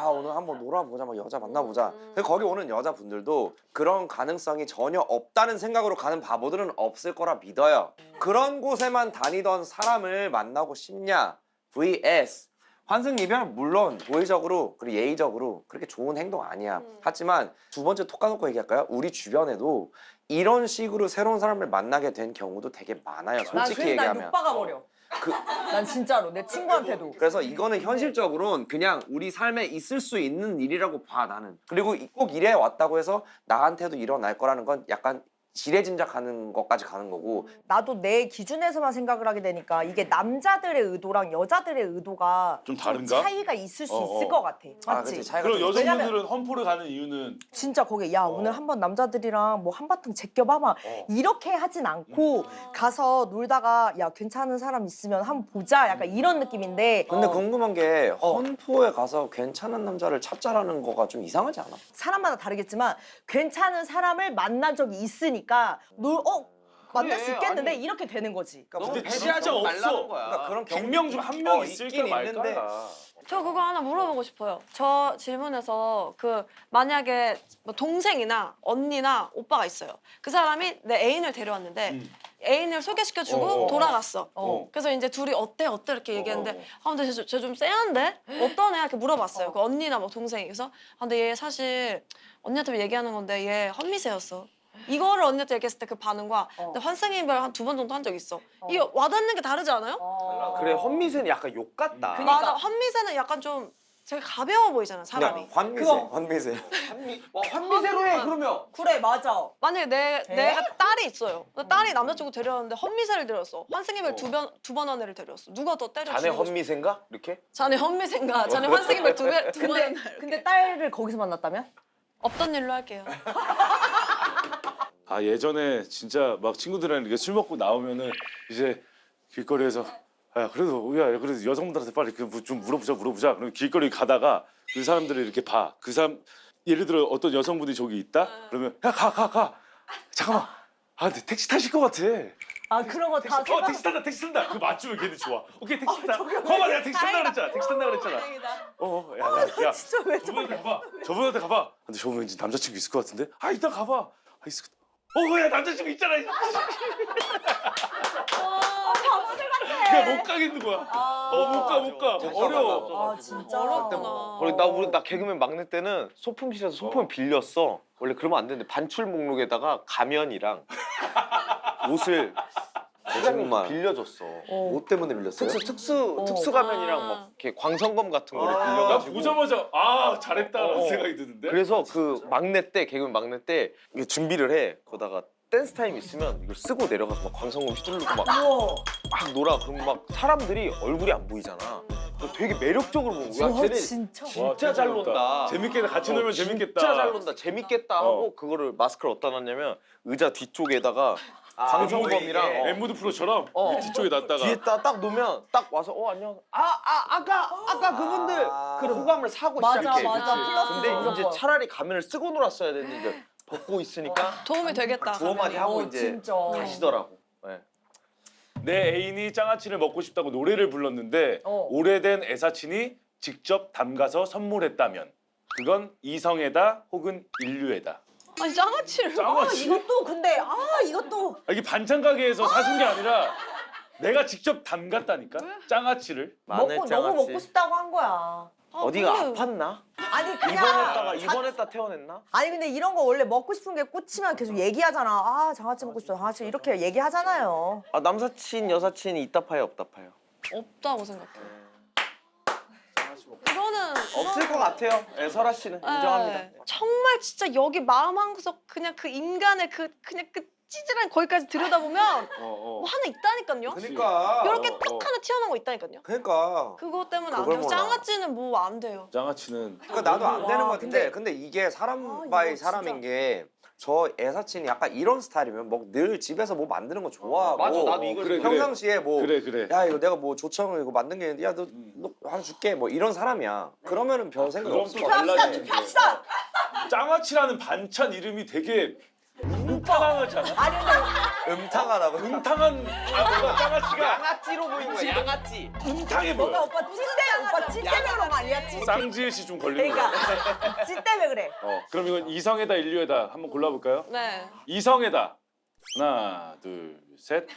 오늘 한번 놀아보자, 막 여자 만나보자. 근데 거기 오는 여자분들도 그런 가능성이 전혀 없다는 생각으로 가는 바보들은 없을 거라 믿어요. 그런 곳에만 다니던 사람을 만나고 싶냐? vs 환승 이별 물론 도의적으로 그리고 예의적으로 그렇게 좋은 행동 아니야. 하지만 두 번째 톡 까놓고 얘기할까요? 우리 주변에도 이런 식으로 새로운 사람을 만나게 된 경우도 되게 많아요. 난 솔직히 그래서 난 얘기하면. 욕박아 버려. 난 진짜로 내 친구한테도. 그래서 이거는 현실적으로는 그냥 우리 삶에 있을 수 있는 일이라고 봐 나는. 그리고 꼭 이래 왔다고 해서 나한테도 일어날 거라는 건 약간 지레짐작하는 것까지 가는 거고. 나도 내 기준에서만 생각을 하게 되니까 이게 남자들의 의도랑 여자들의 의도가 좀 다른가? 차이가 있을 수 어, 있을 어. 것 같아. 아, 맞지? 그치. 차이가 그럼 좀 있지. 여성분들은 헌포를 가는 이유는 진짜 거기 야 오늘 한번 남자들이랑 뭐 한바탕 제껴봐봐 이렇게 하진 않고 가서 놀다가 야 괜찮은 사람 있으면 한번 보자 약간 이런 느낌인데 근데 궁금한 게 헌포에 가서 괜찮은 남자를 찾자라는 거가 좀 이상하지 않아? 사람마다 다르겠지만 괜찮은 사람을 만난 적이 있으니까 만날 수 있겠는데 아니. 이렇게 되는 거지. 그러니까 근데 진짜 진짜 너무 없어. 말라는 거야. 그러니까 그런 100명 중 한 명 있긴 있을까 있는데 말까야. 저 그거 하나 물어보고 싶어요. 저 질문에서 그 만약에 뭐 동생이나 언니나 오빠가 있어요. 그 사람이 내 애인을 데려왔는데 애인을 소개시켜주고 돌아갔어. 그래서 이제 둘이 어때 이렇게 얘기했는데 아 근데 쟤 좀 쎄한데? 어떤 애야? 이렇게 물어봤어요. 그 언니나 뭐 동생이. 그래서 아 근데 얘 사실 언니한테 얘기하는 건데 얘 헌미세였어. 이거를 언니한테 얘기했을 때 그 반응과 근데 환승이별 한 2번 정도 한 적 있어. 이게 와닿는 게 다르지 않아요? 그래 헌미세는 약간 욕 같다. 맞아. 헌미세는 약간 좀 되게 가벼워 보이잖아 사람이. 그냥 환미세, 그거. 환미세. 헌미세로 해 그러면. 그래 맞아. 만약에 내가 딸이 있어요. 근데 딸이 남자친구 데려왔는데 헌미세를 데려왔어. 환승이별 두 번 한 애를 데려왔어. 누가 더 때려 자네 죽이고 싶어? 헌미세인가? 이렇게? 자네 헌미세인가? 자네 환승이별 두 번 한 애. 근데 딸을 거기서 만났다면? 없던 일로 할게요. 아 예전에 진짜 막 친구들이랑 이렇게 술 먹고 나오면은 이제 길거리에서 야 그래도 여성분들한테 빨리 좀 물어보자. 그럼 길거리 가다가 그 사람들을 이렇게 봐. 그 사람 예를 들어 어떤 여성분이 저기 있다. 그러면 야 가. 잠깐만. 아 근데 택시 타실 것 같아. 아 그런 거 다 택시 탄다. 그 맞추면 걔는 좋아. 오케이 택시 탄다. 거봐 내가 택시 탄다 그랬잖아. 야 진짜 왜 저분한테 가봐. 근데 저분 왠지 남자친구 있을 것 같은데? 아 일단 가봐. 아 있을 것 야 남자친구 있잖아. 그냥 못 가겠는 거야. 못 가. 어려워. 아 진짜 어렵구나. 그리고 나 개그맨 막내 때는 소품실에서 소품을 빌렸어. 원래 그러면 안 되는데 반출 목록에다가 가면이랑 옷을 정말. 빌려줬어. 뭐 때문에 밀렸어요? 특수 가면이랑 막 이렇게 광선검 같은 거를 나 빌려가지고. 보자마자 잘했다라는 생각이 드는데. 그래서 그 개그맨 막내 때 이게 준비를 해. 그러다가 댄스 타임 있으면 이걸 쓰고 내려가서 막 광선검 휘두르고 막 놀아. 그럼 막 사람들이 얼굴이 안 보이잖아. 되게 매력적으로 보는 거야. 쟤네 진짜 진짜 잘 논다. 재밌게 같이 놀면 재밌겠다. 진짜 잘 논다. 재밌겠다 하고 그거를 마스크를 어디다 놨냐면 의자 뒤쪽에다가 광선검이랑 엠무드 프로처럼 어. 뒤쪽에 놨다가 뒤에다 딱 놓으면 딱 와서 안녕. 아까 그분들 그 호감을 사고 맞아, 시작해. 맞아. 그치? 플러스 근데 무조건. 이제 차라리 가면을 쓰고 놀았어야 되는데 벗고 있으니까 도움이 되겠다. 두어 마디 하고 이제 진짜. 가시더라고. 네. 내 애인이 장아찌를 먹고 싶다고 노래를 불렀는데 오래된 애사친이 직접 담가서 선물했다면 그건 이성애다 혹은 인류애다. 아니 장아찌를. 장아찌? 이것도 근데 이것도 이게 반찬 가게에서 사준 게 아니라 내가 직접 담갔다니까. 장아찌를. 마늘 너무 장아찌. 먹고 싶다고 한 거야. 어디가 근데 아팠나? 아니 그냥 입원했다 퇴원했나? 아니 근데 이런 거 원래 먹고 싶은 게 꽂히면 계속 얘기하잖아. 아 장아찌 먹고 싶어. 장아찌 이렇게 얘기하잖아요. 아 남사친 여사친 있다 파요 없다 파요? 없다고 생각해. 이거는 없을 것 같아요. 네, 설아 씨는 인정합니다. 정말 진짜 여기 마음 한구석 그냥 그 인간의 그냥 그 찌질한 거기까지 들여다보면 뭐 하나 있다니까요. 그러니까. 이렇게 딱 하나 튀어나온 거 있다니까요. 그러니까. 그것 때문에 안 그걸 돼요. 몰라. 장아찌는 뭐 안 돼요. 장아찌는 그러니까 나도 안 되는 와, 것 같은데 근데 이게 사람 바이 이거 사람인 게 저 애사친이 약간 이런 스타일이면 뭐 늘 집에서 뭐 만드는 거 좋아하고 맞아, 나도 이거 그래, 평상시에 뭐 그래. 야 이거 내가 뭐 조청을 이거 만든 게 있는데 야 너 하나 줄게 뭐 이런 사람이야. 그러면은 별 생각 그럼 없을 또 것 같아. 달라지는 게 투합시다. 장아찌라는 반찬 이름이 되게 음탕하잖아. 아니 근데 음탕하다고. 음탕한 뭔가 장아찌가 양아찌로 보이는 거야. 양아찌. 음탕해 너가 보여. 오빠 찌 때문에 그런 거 아니야? 찌. 쌍지읒이 좀 걸리는 거야. 그러니까 찌 때문에 그래. 그럼 이건 이성애다 인류애다 한번 골라볼까요? 네. 이성애다. 하나, 둘, 셋.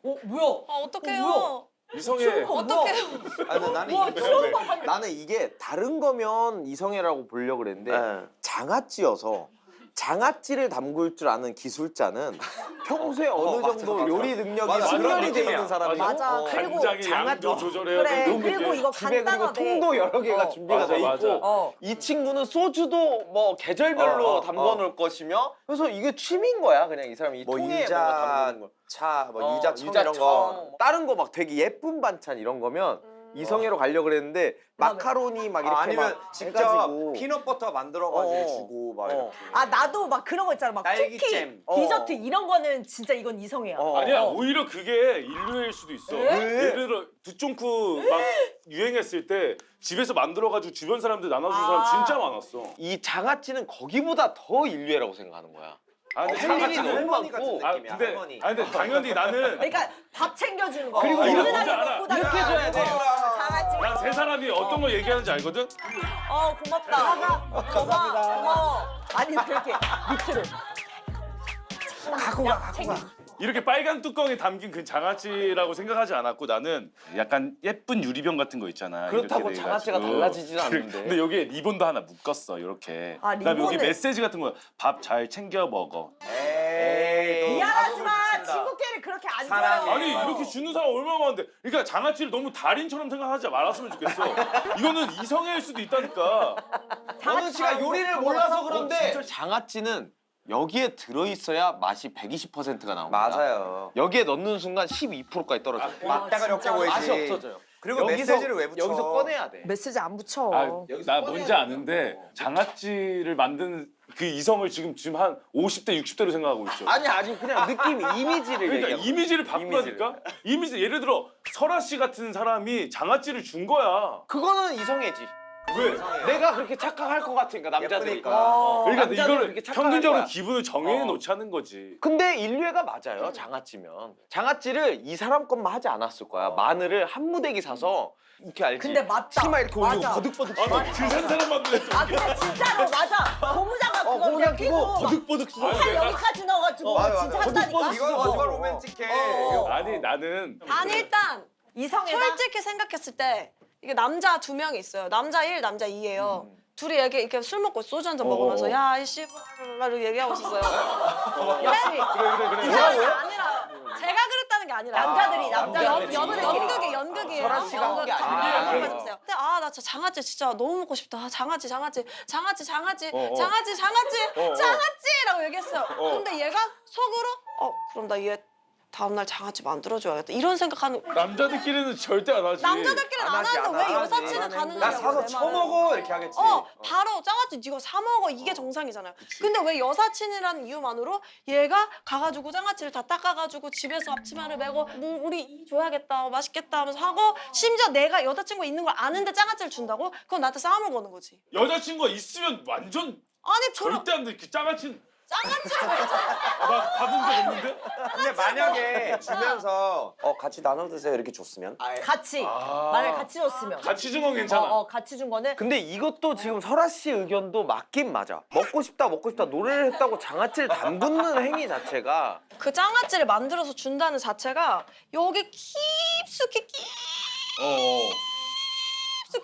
뭐야? 어떡해요. 이성애. 어떡해요. 아니 근데 나는 우와, 이게 처음 봐. 나는 이게 다른 거면 이성애라고 보려고 그랬는데 네. 장아찌여서 장아찌를 담글 줄 아는 기술자는 평소에 어느 맞아, 정도 맞아. 요리 능력이 맞아, 숙련이 돼 맞아. 있는 사람이고 맞아. 그리고 간장의 양도 장아찌. 조절해야 그래. 되고 그리고 이거 집에 그리고 간단하대. 통도 여러 개가 어. 준비가 맞아, 돼 있고 맞아. 이 친구는 소주도 뭐 계절별로 담궈 놓을 것이며 그래서 이게 취미인 거야 그냥 이 사람이 이 뭐 통에 유자 뭐가 담그는 거. 차, 뭐 유자청 이런 거. 다른 거 막 되게 예쁜 반찬 이런 거면 이성애로 가려고 그랬는데 마카로니 막 이렇게 아니면 막 직접 해가지고 피넛버터 만들어가지고 어. 주고 막 어. 이렇게. 아 나도 막 그런 거 있잖아. 막 쿠키, 딸기잼. 디저트 이런 거는 진짜 이건 이성애야. 아니야 오히려 그게 인류애일 수도 있어. 예를 들어 두쫑쿠 막 유행했을 때 집에서 만들어가지고 주변 사람들 나눠준 사람 진짜 많았어. 이 장아찌는 거기보다 더 인류애라고 생각하는 거야. 아 근데 할 일이 장아찌는 너무 할머니 같은 많고. 느낌이야. 근데 할머니. 근데 당연히 나는 그러니까 밥 챙겨주는 거. 그리고 이거 뭔지 알아. 먹고 다녀. 이렇게 줘야 돼. 장아찌. 난 세 사람이 어떤 걸 얘기하는지 알거든. 고맙다. 고마워. 아니 그렇게 밑으로. 갖고 가. 이렇게 빨간 뚜껑에 담긴 그 장아찌라고 생각하지 않았고 나는 약간 예쁜 유리병 같은 거 있잖아. 그렇다고 이렇게 장아찌가 돼가지고. 달라지진 않는데. 근데 여기에 리본도 하나 묶었어 이렇게. 아, 그다음에 여기 리본을. 메시지 같은 거 밥 잘 챙겨 먹어. 에이. 미안하지만 친구끼리 그렇게 안 사랑해. 줘요. 아니 이렇게 주는 사람 얼마나 많은데. 그러니까 장아찌를 너무 달인처럼 생각하지 말았으면 좋겠어. 이거는 이성애일 수도 있다니까. 너는 씨가 요리를 먹어서 몰라서 그런데 그런데 진짜 장아찌는 여기에 들어있어야 맛이 120%가 나옵니다. 맞아요. 여기에 넣는 순간 12%까지 떨어져. 맞다가 렵게 보이지. 맛이 없어져요. 그리고 메시지를 왜 붙여? 여기서 꺼내야 돼. 메시지 안 붙여. 나 뭔지 아는데 장아찌를 만든 그 이성을 지금 한 50대 60대로 생각하고 있어. 아니 그냥 느낌 이미지를 그러니까 얘기하고. 이미지를 바꾸라니까. 이미지 예를 들어 설아 씨 같은 사람이 장아찌를 준 거야. 그거는 이성애지. 왜? 내가 그렇게 착각할 것 같으니까 남자들이. 예쁘니까. 그러니까 남자들은 이거를 그렇게 착각할 평균적으로 거야. 기분을 정해 놓자는 거지. 근데 인류애가 맞아요. 장아찌면. 장아찌를 이 사람 것만 하지 않았을 거야. 마늘을 한 무대기 사서 이렇게 알지. 근데 맞다. 치마 이렇게 올리고 맞아. 버득버득. 아나 들산 사람만 그래. 아 근데 진짜로 맞아. 고무장갑 그거 고무장 그냥 끼고 끼고 버득버득 써. 팔 여기까지 넣어가지고 맞아, 진짜 맞아. 한다니까. 이거 뭐가 로맨틱해. 아니 나는 아니 일단 이성애다. 솔직히 생각했을 때 이게 남자 두 명이 있어요. 남자 1, 남자 2예요. 둘이 이렇게 술 먹고 소주 한 잔 먹으면서 야, 이 씨발 얘기하고 있었어요. 역시 그래. 그게 아니라 제가 그랬다는 게 아니라 남자들이 연극이에요. 설아 씨가 한게 아니라. 근데 나 진짜 장아찌 진짜 너무 먹고 싶다. 아, 장아찌 장아찌라고 얘기했어요. 근데 얘가 속으로 그럼 나 얘 다음날 장아찌 만들어줘야겠다 이런 생각하는. 남자들끼리는 절대 안 하지. 남자들끼리는 안 하는데 왜 여사친은 가능하냐고. 나 사서 내 처먹어 말은. 이렇게 하겠지. 바로 장아찌 네가 사 먹어 이게 정상이잖아요. 근데 왜 여사친이라는 이유만으로 얘가 가가지고 장아찌를 다 닦아가지고 집에서 앞치마를 메고 뭐 우리 줘야겠다 맛있겠다 하면서 하고 심지어 내가 여자친구 있는 걸 아는데 장아찌를 준다고? 그건 나한테 싸움을 거는 거지. 여자친구가 있으면 완전 아니 절대 안 돼. 그 장아찌 장아찌를 나 받은 적 없는데? 근데 만약에 주면서 같이 나눠 드세요 이렇게 줬으면 같이 만약 같이 줬으면 같이 준 건 괜찮아. 같이 준 거는 근데 이것도 지금 설아 씨 의견도 맞긴 맞아. 먹고 싶다 노래를 했다고 장아찌를 담그는 행위 자체가 그 장아찌를 만들어서 준다는 자체가 여기 깊숙이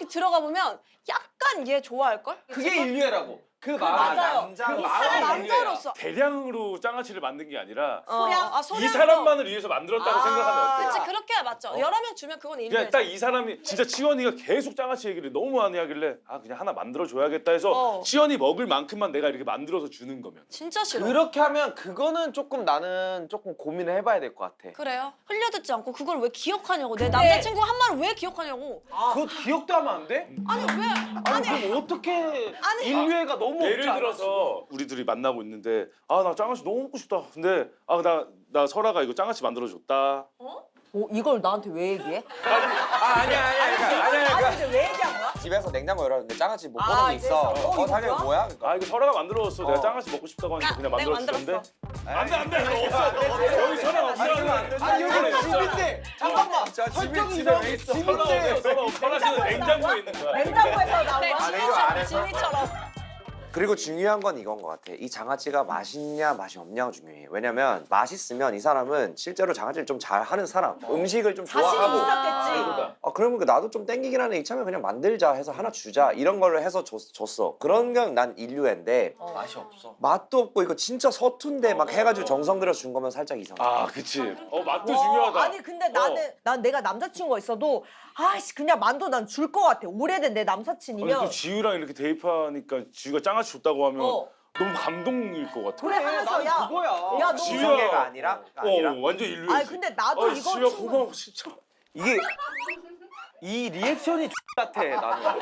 들어가 보면 약간 하면 얘 좋아할 걸? 그게 인류애라고. 그 맞아요. 남자로 남자로서. 대량으로 장아찌를 만든 게 아니라 아, 이 소량으로. 사람만을 위해서 만들었다고 생각하면 어때? 그치 그렇게 맞죠. 여러 명 주면 그건 그냥 인류애죠. 딱 이 사람이 진짜 치원이가 계속 장아찌 얘기를 너무 많이 하길래 아 그냥 하나 만들어 줘야겠다 해서 어. 치원이 먹을 만큼만 내가 이렇게 만들어서 주는 거면. 진짜 싫어. 그렇게 하면 그거는 조금 나는 조금 고민을 해봐야 될 것 같아. 그래요? 흘려듣지 않고 그걸 왜 기억하냐고. 내 남자친구 한 말을 왜 기억하냐고. 그거 기억도 하면 안 돼? 아니 왜? 아니 그럼 어떻게 인류애가 너무 예를 없지 않아? 들어서 우리 둘이 만나고 있는데 아 나 장아찌 너무 먹고 싶다. 근데 아 나 설아가 이거 장아찌 만들어 줬다. 이걸 나한테 왜 얘기해? 아니야. 아니 근데 왜 얘기한 거야? 집에서 냉장고 열었는데 장아찌 못 아, 보는 게 있어. 그래서? 이거 자기 뭐야? 뭐야? 그러니까. 아 이거 설아가 만들어줬어. 내가 어. 장아찌 먹고 싶다고 하니까 그냥 내가 만들어 줬는데. 만들었어. 안돼 없어. 여기 설아 없어. 아니 여기 집인데 잠깐만. 저 설정 집에 이상 왜 있어? 설아 없어. 설아 지금 냉장고에 있는 거야. 냉장고에서 나온 네, 거야? 냉장고 안에서? 진이처럼. 그리고 중요한 건 이건 것 같아. 이 장아찌가 맛있냐 맛이 없냐가 중요해. 왜냐면 맛있으면 이 사람은 실제로 장아찌를 좀 잘하는 사람, 음식을 좀 자신이 좋아하고. 있었겠지. 그러면 나도 좀 땡기긴 하네. 이참에 그냥 만들자 해서 하나 주자 이런 걸로 해서 줬어. 그런 건 난 인류애인데 맛이 없어. 맛도 없고 이거 진짜 서툰데 막 해가지고 정성 들여 준 거면 살짝 이상해. 아 그치. 맛도 와, 중요하다. 아니 근데 난 내가 남자친구가 있어도 아씨 그냥 만두 난 줄 것 같아. 오래된 내 아니 남사친이면. 또 지우랑 이렇게 대입하니까 지우가 장아찌 줬다고 하면 어. 너무 감동일 것 같아. 그래 하면서 나는 야, 그거야. 야 너. 지우야. 이성애가 아니라? 완전 인류애지. 아니 근데 나도 이거 지우야 충분- 고마워 진짜. 이게 이 리액션이 같아 나는.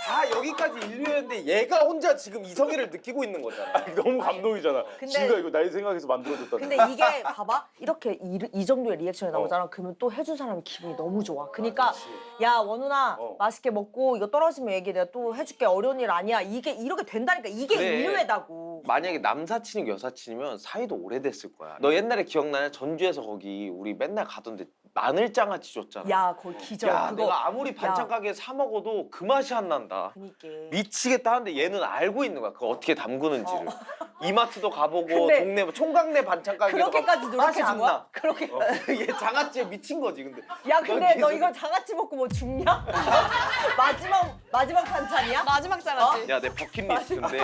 다 여기까지 인류애인데 얘가 혼자 지금 이성애를 느끼고 있는 거잖아. 너무 감동이잖아. 근데- 지우가 이거 나의 생각에서 만들어줬다. 근데 이게 봐봐 이렇게 이 정도의 리액션이 나오잖아. 그러면 또 해준 사람이 기분이 너무 좋아. 그러니까 야 원훈아 맛있게 먹고 이거 떨어지면 얘기 내가 또 해줄게. 어려운 일 아니야. 이게 이렇게 된다니까. 이게 그래. 인류애다고. 만약에 남사친이고 여사친이면 사이도 오래됐을 거야. 너 옛날에 기억나냐? 전주에서 거기 우리 맨날 가던데 마늘장아찌 줬잖아. 야 거의 기절. 야, 그거. 내가 아무리 반찬 가게에 사 먹어도 그 맛이 안 난다. 그니까. 미치겠다 하는데 얘는 알고 있는 거야. 그거 어떻게 담그는지를. 이마트도 가보고 근데 동네 총각내 반찬 가게도 그렇게까지 가보고 노력해 맛이 준 안 거야? 나. 그렇게. 얘 장아찌에 미친 거지 근데. 야 근데 너 계속- 이거 장아찌 먹고 뭐 죽냐? 마지막 반찬이야? 마지막 장아찌. 야 내 버킷리스트인데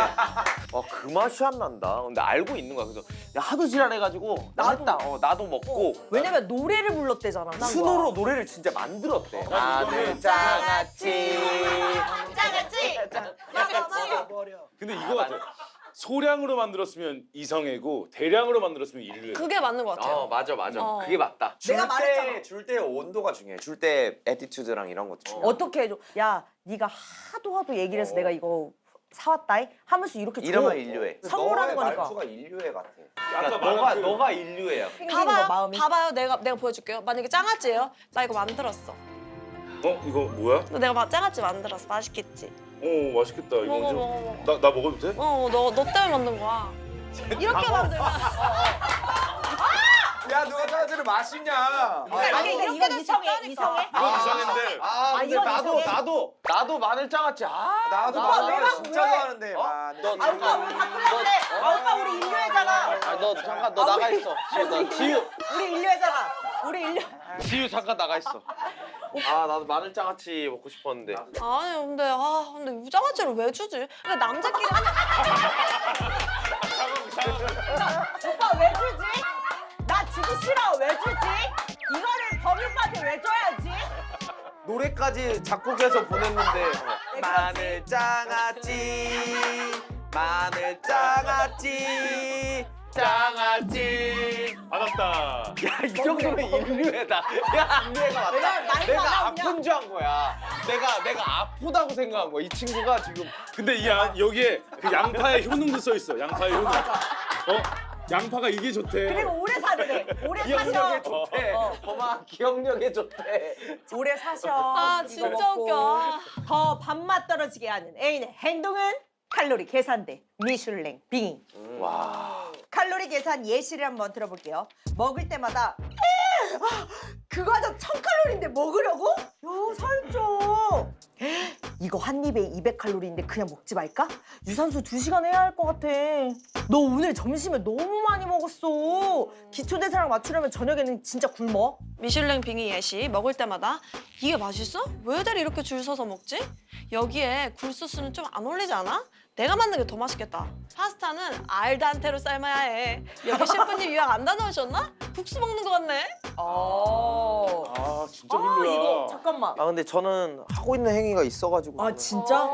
그 맛이 안 난다. 근데 알고 있는 거야. 그래서 야 하도 지랄해가지고 나도. 했다. 나도 먹고 왜냐면 노래를 불렀대잖아. 스노로 노래를 진짜 만들었대. 마늘 장아찌. 근데 이거 같아. 소량으로 만들었으면 이성애고 대량으로 만들었으면 인류애. 그게 맞는 것 같아요. 맞아. 어. 그게 맞다. 내가 말했잖아. 줄 때 온도가 중요해. 줄 때 애티튜드랑 이런 것도 중요해. 어떻게 해줘? 야, 네가 하도 얘기를 해서 내가 이거 사왔다이 하면서 이렇게 줘. 이러면 인류애. 선물하는 너의 거니까. 말투가 인류애 같아. 그러니까 너가 인류애야. 생기는 거 봐봐요. 마음이. 봐봐요. 내가 보여줄게요. 만약에 장아찌예요. 나 이거 만들었어. 이거 뭐야? 내가 장아찌 만들었어. 맛있겠지? 맛있겠다. 이거 먹어 언제- 먹어. 나 먹어도 돼? 너 때문에 만든 거야. 이렇게 만들면 야 누가 장아찌를 맛있냐? 아니 근데 이건 이성애. 이거 이상한데. 근데 이건 나도 이성애. 나도 마늘 장아찌. 나도 오빠 마늘 왜 진짜 왜? 좋아하는데. 어? 마늘. 너- 아 오빠 우리 바꾸려고 그래. 오빠 우리 인류애잖아. 너 잠깐 너 나가 있어. 우리 인류애잖아. 우리 인류. 지유 잠깐 나가 있어. 나도 마늘 장아찌 먹고 싶었는데. 아니 근데 이 장아찌를 왜 주지? 그러니까 남자끼리 하면 오빠 왜 주지? 나 주기 싫어. 왜 주지? 이거를 범이 오빠한테 왜 줘야지? 노래까지 작곡해서 보냈는데 마늘 장아찌. 마늘 장아찌. 장아찌. 받았다. 이 정도면 인류애다. 야, 인류애가 맞다. 왜냐면 나이가 내가 나오냐? 아픈 줄 한 거야. 내가 아프다고 생각한 거야. 이 친구가 지금 근데 여기에 그 양파의 효능도 써 있어. 양파의 효능. 양파가 이게 좋대. 그리고 오래 사래. 오래 기억력에 사셔. 좋대. 범아 기억력에 좋대. 오래 사셔. 아 이거 진짜 먹고. 웃겨. 더 밥맛 떨어지게 하는 애인의 행동은 칼로리 계산대 미슐랭 빙. 와. 칼로리 계산 예시를 한번 들어볼게요. 먹을 때마다 그 과자 1000칼로리인데 먹으려고? 야 살쪄. 이거 한 입에 200칼로리인데 그냥 먹지 말까? 유산소 2시간 해야 할 것 같아. 너 오늘 점심에 너무 많이 먹었어. 기초대사량 맞추려면 저녁에는 진짜 굶어. 미슐랭 빙의 예시 먹을 때마다 이게 맛있어? 왜 애들이 이렇게 줄 서서 먹지? 여기에 굴소스는 좀 안 어울리지 않아? 내가 만든 게 더 맛있겠다. 파스타는 알단테로 삶아야 해. 여기 셰프님 유학 안 다녀오셨나? 국수 먹는 거 같네. 아 진짜 별로야. 이거 잠깐만. 아 근데 저는 하고 있는 행위가 있어가지고. 아 진짜?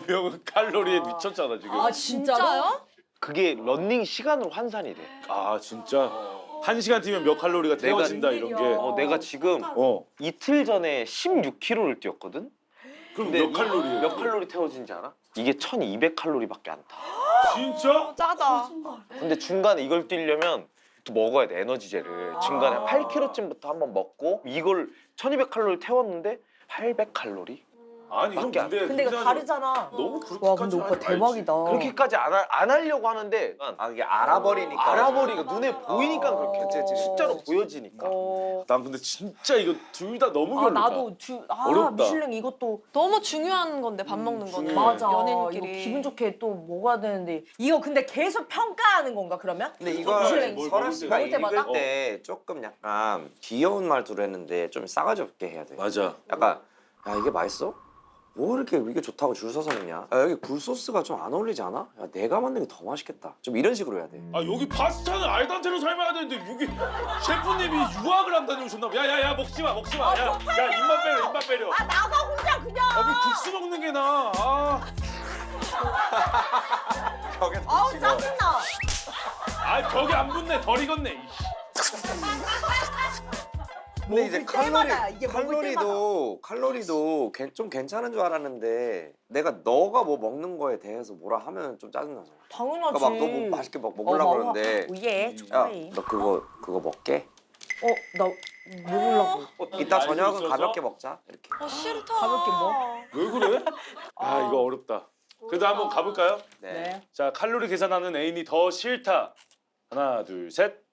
병은 칼로리에 미쳤잖아 지금. 아 진짜로? 진짜요? 그게 런닝 시간으로 환산이 돼. 아 진짜 1시간 뛰면 몇 칼로리가 태워진다 이런 게. 내가 지금 이틀 전에 16km를 뛰었거든. 그럼 근데 몇 칼로리예요? 몇 칼로리 태워진지 알아? 이게 1200칼로리밖에 안 타. 진짜? 짜다. 근데 중간에 이걸 뛰려면 또 먹어야 돼, 에너지제를. 중간에 8km쯤부터 한번 먹고 이걸 1200칼로리 태웠는데 800칼로리? 아니 형 밖에 안 근데 근데 이거 그냥 다르잖아. 너무 그렇게 와 근데 오빠 대박이다. 그렇게까지 안 하려고 하는데 아 이게 알아버리니까. 알아버리고 눈에 보이니까 그렇게 그치, 그치. 숫자로 보여지니까. 난 근데 진짜 이거 둘 다 너무 아 별로다. 나도 어렵다. 미슐랭 이것도 너무 중요한 건데 밥 먹는 거는. 중요해. 맞아. 연인끼리. 이거 기분 좋게 또 먹어야 되는데 이거 근데 계속 평가하는 건가 그러면? 근데 미슐랭 이걸 설아 씨가 먹을 때마다? 읽을 때 조금 약간 귀여운 말투로 했는데 좀 싸가지 없게 해야 돼. 맞아. 약간 야 이게 맛있어? 뭐 이렇게 이게 좋다고 줄 서서 먹냐? 야, 여기 굴소스가 좀 안 어울리지 않아? 야 내가 만든 게 더 맛있겠다. 좀 이런 식으로 해야 돼. 아 여기 파스타는 알단테로 삶아야 되는데 여기 셰프님이 유학을 안 다녀오셨나 봐. 야야야 먹지 마. 야 입만 빼려. 아 나가 혼자 그냥. 왜 국수 먹는 게 나아. 벽에 아우 붙이고. 짜증나. 벽에 안 붙네. 덜 익었네. 근데 이제 먹을 때마다, 이게 먹을 칼로리도 좀 괜찮은 줄 알았는데 내가 너가 뭐 먹는 거에 대해서 뭐라 하면 좀 짜증나잖아. 당연하지. 그러니까 막 너 뭐 맛있게 먹으려고 그러는데 예, 야 좋아해. 너 그거 먹게? 나 먹으려고. 이따 알고 저녁은 있어서? 가볍게 먹자 이렇게. 싫다. 가볍게 뭐? 왜 그래? 아 이거 어렵다. 그래도 한번 가볼까요? 네. 자 칼로리 계산하는 애인이 더 싫다. 하나 둘 셋.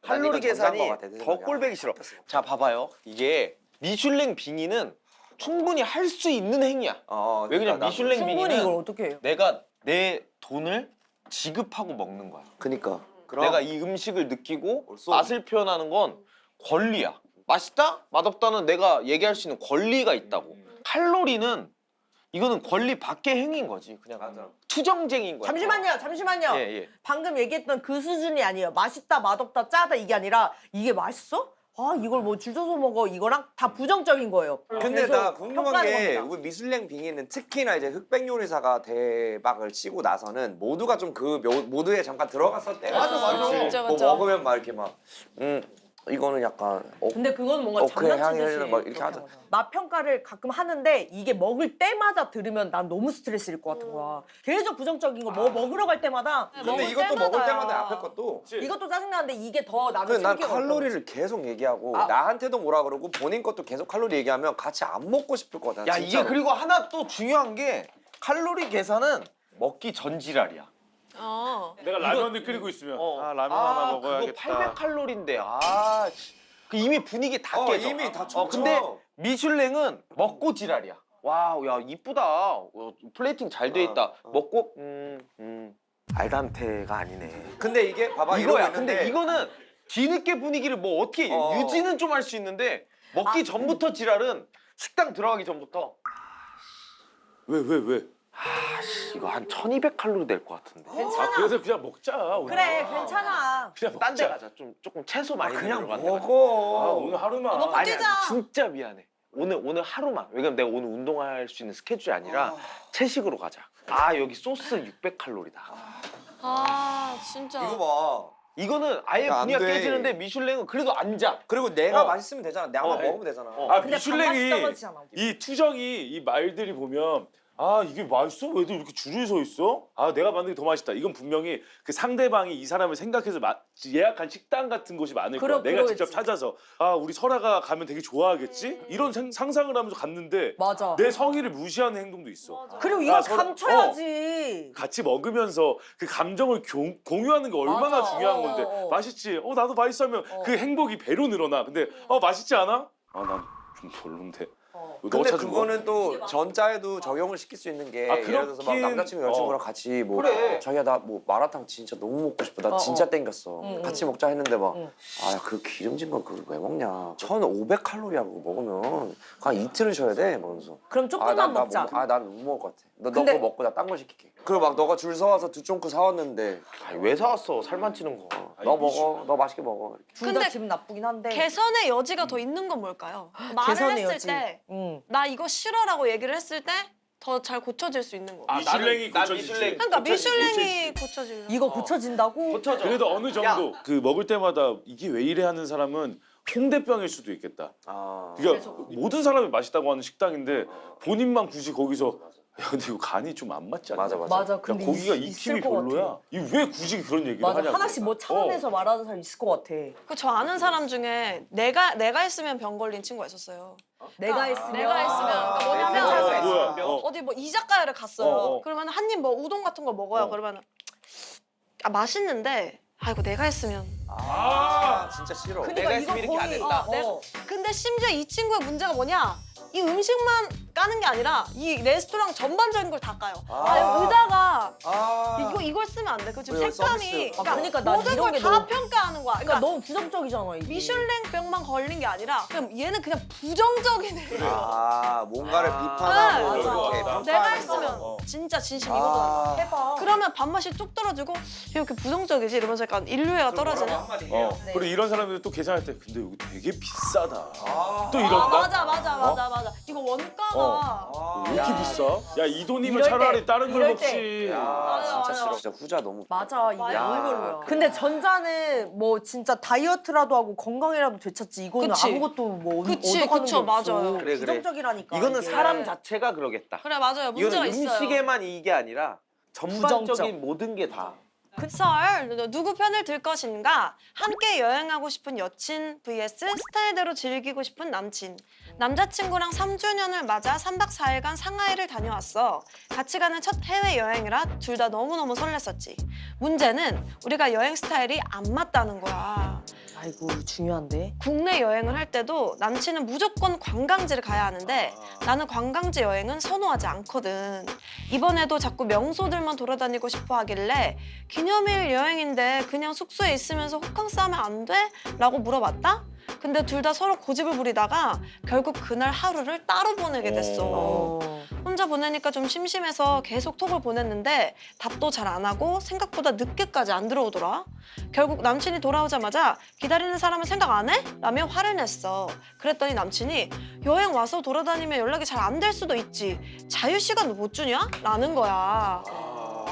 칼로리 난 이거 전자한 계산이 것 같아, 내 더 생각에. 꼴배기 싫어. 자 봐봐요. 이게 미슐랭 빙의는 충분히 할 수 있는 행위야. 왜 그러냐면 그러니까 미슐랭 충분히 이걸 빙의는 어떻게 해요? 내가 내 돈을 지급하고 먹는 거야. 그니까. 내가 이 음식을 느끼고 옳소. 맛을 표현하는 건 권리야. 맛있다? 맛없다는 내가 얘기할 수 있는 권리가 있다고. 칼로리는 이거는 권리 밖의 행위인 거지. 그냥 맞아. 투정쟁이인 거야. 잠시만요. 예. 방금 얘기했던 그 수준이 아니에요. 맛있다, 맛없다, 짜다 이게 아니라 이게 맛있어? 아 이걸 뭐 줄 서서 먹어 이거랑 다 부정적인 거예요. 근데 그래서 나 궁금한 평가하는 게 겁니다. 우리 미슐랭 빙의는 특히나 이제 흑백 요리사가 대박을 치고 나서는 모두가 좀 그 모드에 잠깐 들어갔을 때가 맞아, 있어. 맞아. 진짜, 뭐 맞아. 먹으면 막 이렇게 막 이거는 약간 근데 그건 뭔가 그 향이 장난치듯이 막 이렇게 그렇게 하자. 하거든. 맛 평가를 가끔 하는데 이게 먹을 때마다 들으면 난 너무 스트레스일 것 같은 거야. 계속 부정적인 거 뭐 먹으러 갈 때마다 근데 이것도 먹을 때마다 앞에 것도 이것도 짜증나는데 이게 더 나는 그난 신기가 칼로리를 계속 얘기하고 아. 나한테도 뭐라 그러고 본인 것도 계속 칼로리 얘기하면 같이 안 먹고 싶을 것 같아. 야 이게 그리고 하나 또 중요한 게 칼로리 계산은 먹기 전 지랄이야. 내가 라면을 끓이고 있으면 라면 하나 그거 먹어야겠다. 800칼로리인데 그 이미 분위기 다 깨져. 이미 다 춤춰. 근데 미슐랭은 먹고 지랄이야. 와우 야 이쁘다. 플레이팅 잘 돼 있다. 먹고 알단테가 아니네. 근데 이게 봐봐 이거야. 이러고 있는데 근데 이거는 뒤늦게 분위기를 뭐 어떻게 유지는 좀 할 수 있는데 먹기 전부터 지랄은 식당 들어가기 전부터 왜? 아씨 이거 한 1200칼로리 될 것 같은데. 아 그래서 그냥 먹자. 오늘. 그래 괜찮아. 그냥 딴 데 먹자. 가자. 좀 조금 채소 많이 그냥 들어간 데 가자. 아 먹어. 오늘 하루만. 먹고 아니야 뛰자. 진짜 미안해. 오늘 하루만. 왜냐면 내가 오늘 운동할 수 있는 스케줄이 아니라 채식으로 가자. 아 여기 소스 600칼로리다. 아 진짜. 이거 봐. 이거는 아예 야, 안 분위기가 돼. 깨지는데 미슐랭은 그래도 앉아. 그리고 내가 어. 맛있으면 되잖아. 내가 한번 예. 먹으면 되잖아. 어. 아 근데 미슐랭이 밥맛이 떨어지잖아, 우리. 이 투정이 이 말들이 보면 아 이게 맛있어? 왜들 이렇게 줄을 서 있어? 아 내가 만든 게 더 맛있다. 이건 분명히 그 상대방이 이 사람을 생각해서 예약한 식당 같은 곳이 많을 거야. 내가 직접 찾아서 아 우리 설아가 가면 되게 좋아하겠지? 이런 상상을 하면서 갔는데 맞아. 내 성의를 무시하는 행동도 있어. 그리고 이거 서로- 감춰야지. 같이 먹으면서 그 감정을 공유하는 게 얼마나 맞아. 중요한 건데 맛있지? 나도 맛있어 하면 그 행복이 배로 늘어나. 근데 맛있지 않아? 아 난 좀 별론데. 너 근데 찾은 거? 그거는 또 전자에도 적용을 시킬 수 있는 게 아, 예를 들어서 막 그렇긴- 남자친구 여자친구랑 같이 뭐 그래. 자기야 나 뭐 마라탕 진짜 너무 먹고 싶어 나 진짜 땡겼어 같이 먹자 했는데 막 아 그 기름진 거 그거 왜 먹냐 1,500칼로리야 그거 먹으면 한 이틀은 쉬어야 돼 이러면서 그럼 조금만 먹자. 난 못 먹을 것 같아 너 근데- 그거 먹고 나 딴 거 시킬게 그리고 막 너가 줄 서와서 두 쫑크 사왔는데 아니, 왜 사왔어? 살만 찌는 거. 너 먹어 너 맛있게 먹어 이렇게. 둘 다 근데 기분 나쁘긴 한데. 개선의 여지가 더 있는 건 뭘까요? 말을 개선의 했을 여지. 때 나 응. 이거 싫어라고 얘기를 했을 때 더 잘 고쳐질 수 있는 거. 아, 미슐랭이 난 고쳐지지. 미슐랭 그러니까 고쳐지지. 미슐랭이 고쳐지는 이거 거. 고쳐진다고? 고쳐져. 그래도 어느 정도 그 먹을 때마다 이게 왜 이래 하는 사람은 홍대병일 수도 있겠다. 아 그러니까 모든 사람이 맛있다고 하는 식당인데 본인만 굳이 거기서 야 근데 이거 간이 좀 안 맞지 않냐? 맞아 맞아 맞아. 야, 근데 고기가 있을 익힘이 것 별로야. 같아. 이 왜 굳이 그런 얘기를 맞아. 하냐고. 하나씩 뭐 참아내서 말하는 사람 있을 것 같아. 저 아는 사람 중에 내가 했으면 병 걸린 친구가 있었어요. 내가 했으면. 내가 했으면 그러니까 어, 뭐냐면 뭐야? 어디 뭐 이자카야를 갔어요. 어. 그러면 한 입 뭐 우동 같은 거 먹어요. 어. 그러면 아 맛있는데 아 이거 내가 했으면. 아 진짜 싫어 그러니까 내가 이거 했으면 이렇게 안 거의- 했다. 어. 근데 심지어 이 친구의 문제가 뭐냐? 이 음식만 까는 게 아니라 이 레스토랑 전반적인 걸 다 까요. 아. 의자가 아 이걸 쓰면 안 돼. 그 지금 이거 색감이 서비스. 그러니까 난 모든 이런 걸 게 다 너무- 평가하는 거야. 그러니까 그러니까 너무 부정적이잖아 이게. 미슐랭병만 걸린 게 아니라 그냥 얘는 그냥 부정적인 애예요. 아 뭔가를 아. 비판하고 네. 이렇게 맞아. 평가하는 내가 거. 했으면 진짜 진심 이거잖아. 아. 해봐. 그러면 밥맛이 뚝 떨어지고 이렇게 부정적이지 이러면서 약간 인류애가 떨어지는. 그리고 이런 사람들이 또 계산할 때 근데 여기 되게 비싸다. 또 아 이런다. 맞아. 이거 원가가 왜 이렇게 비싸? 야 이 돈이면 이럴 차라리 때, 다른 걸 이럴 먹지. 야 맞아, 진짜 맞아. 싫어 진짜 후자 너무 맞아 이게 맞아. 너무 별로야. 근데 전자는 뭐 진짜 다이어트라도 하고 건강이라도 되찾지 이거는 그치. 아무것도 뭐 그치, 얻어가는 그쵸, 게 없어. 맞아요. 그래. 부정적이라니까. 이거는 이게. 사람 자체가 그러겠다. 그래 맞아요. 문제가 이거는 있어요. 음식에만 이게 아니라 전반적인 부정적. 모든 게 다. 설 누구 편을 들 것인가? 함께 여행하고 싶은 여친 vs 스타일대로 즐기고 싶은 남친. 남자친구랑 3주년을 맞아 3박 4일간 상하이를 다녀왔어. 같이 가는 첫 해외여행이라 둘 다 너무너무 설렜었지. 문제는 우리가 여행 스타일이 안 맞다는 거야. 아이고 중요한데. 국내 여행을 할 때도 남친은 무조건 관광지를 가야 하는데 나는 관광지 여행은 선호하지 않거든. 이번에도 자꾸 명소들만 돌아다니고 싶어 하길래 기념일 여행인데 그냥 숙소에 있으면서 호캉스 하면 안 돼? 라고 물어봤다? 근데 둘 다 서로 고집을 부리다가 결국 그날 하루를 따로 보내게 됐어. 혼자 보내니까 좀 심심해서 계속 톡을 보냈는데 답도 잘 안 하고 생각보다 늦게까지 안 들어오더라. 결국 남친이 돌아오자마자 기다리는 사람은 생각 안 해? 라며 화를 냈어. 그랬더니 남친이 여행 와서 돌아다니면 연락이 잘 안 될 수도 있지. 자유시간 못 주냐? 라는 거야.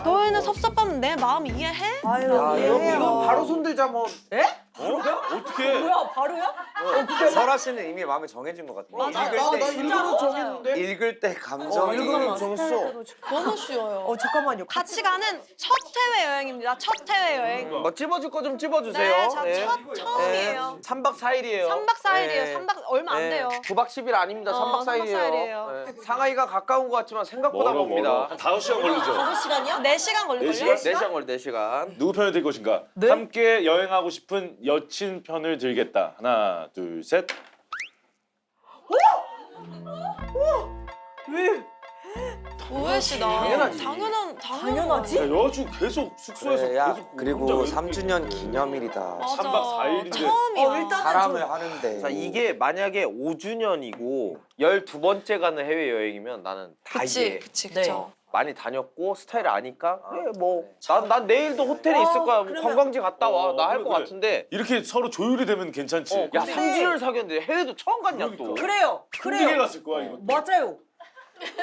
너희는 섭섭하면 내 마음 이해해? 아유 야, 이해해요. 이건 바로 손들자 뭐. 어떻게? 뭐야 바로야? 설아 씨는 이미 마음이 정해진 것 같아 맞아요. 읽을 때 일부러 정했는데. 읽을 때 감정이 일부러 정했어. 너무 쉬워요. 잠깐만요. 같이 가는 첫 해외여행입니다. 첫 해외여행. 뭐 찝어줄 거 좀 찝어주세요. 네, 자, 처음이에요. 3박 4일이에요. 3박 4일이에요. 3박 얼마 안 돼요. 9박 10일 아닙니다. 3박 3박 4일이에요. 상하이가 가까운 것 같지만 생각보다 멀어 멉니다. 한 5시간 걸리죠. 5시간이야? 4시간 걸릴걸요? 4시간? 4시간 걸려, 4시간. 누구 편을 들 것인가? 네? 함께 여행하고 싶은 여친 편을 들겠다. 하나, 둘, 셋. 오해시다. 당연하지. 당연하지? 야, 여자친구 계속 숙소에서 그래, 야, 계속 그리고 혼자 왜 이렇게 3주년 기념일이다 맞아. 3박 4일인데. 처음이야. 일단- 사람을 하는데 자, 이게 만약에 5주년이고 12번째 가는 해외여행이면 나는 다 그치, 이해. 그치, 네. 그쵸. 많이 다녔고 스타일 아니까 그래 뭐 난 내일도 호텔에 있을 거야. 뭐 관광지 갔다 와. 나 할 그래, 것 그래. 같은데 이렇게 서로 조율이 되면 괜찮지. 야 3주년을 사귀었는데 해외도 처음 갔냐 또. 그러니까. 그래요. 힘들게 갔을 거야 이거. 맞아요.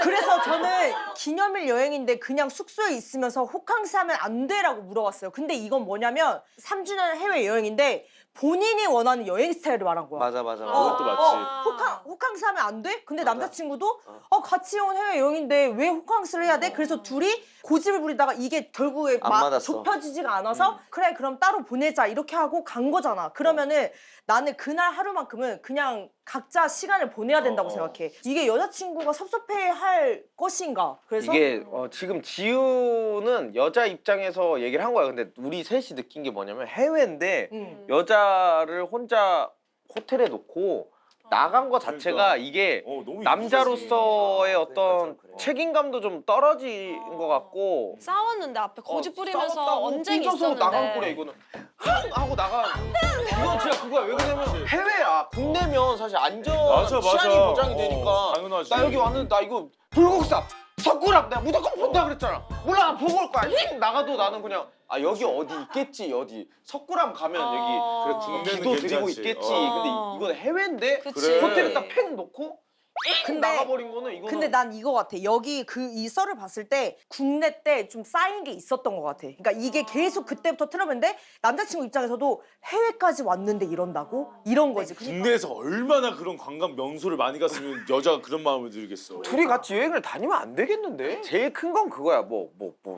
그래서 저는 기념일 여행인데 그냥 숙소에 있으면서 호캉스 하면 안 돼라고 물어봤어요. 근데 이건 뭐냐면 3주년 해외 여행인데 본인이 원하는 여행 스타일을 말한 거야. 맞아. 그것도 맞지. 호캉스 하면 안 돼? 근데 맞아. 남자친구도 같이 온 해외 여행인데 왜 호캉스를 해야 돼? 그래서 둘이 고집을 부리다가 이게 결국에 안 맞았어. 좁혀지지가 않아서 그래 그럼 따로 보내자 이렇게 하고 간 거잖아. 그러면은 나는 그날 하루만큼은 그냥 각자 시간을 보내야 된다고 생각해. 이게 여자친구가 섭섭해할 것인가? 그래서 이게 지금 지우는 여자 입장에서 얘기를 한 거야. 근데 우리 셋이 느낀 게 뭐냐면 해외인데 여자를 혼자 호텔에 놓고 나간 거 자체가 그러니까. 이게 너무 남자로서의 그러니까 어떤 좀 그래. 책임감도 좀 떨어진 것 같고 싸웠는데 앞에 고집 부리면서 싸웠다고 언쟁이 삐져서 있었는데. 나간 거래 이거는 하고 나가 이건 진짜 그거야. 왜 그러냐면 해외야. 국내면 사실 안전 맞아. 치안이 보장이 되니까 당연하지. 나 여기 왔는데 나 이거 불국사 석굴암 내가 무조건 본다 그랬잖아. 몰라 나 보고 올 거야. 휙 나가도 나는 그냥 여기 어디 있겠지. 어디 석굴암 가면 어. 여기 국내는 기도 드리고 괜찮지. 있겠지. 어. 근데 이건 해외인데 그치. 호텔에 딱 팽 놓고 근데- 나가버린 거는 이거는 근데 난 이거 같아. 여기 이 썰을 봤을 때 국내 때 좀 쌓인 게 있었던 것 같아. 그러니까 이게 계속 그때부터 틀어봤는데 남자친구 입장에서도 해외까지 왔는데 이런다고? 이런 거지. 그러니까 국내에서 얼마나 그런 관광 명소를 많이 갔으면 여자가 그런 마음을 들겠어. 둘이 같이 여행을 다니면 안 되겠는데? 제일 큰 건 그거야. 뭐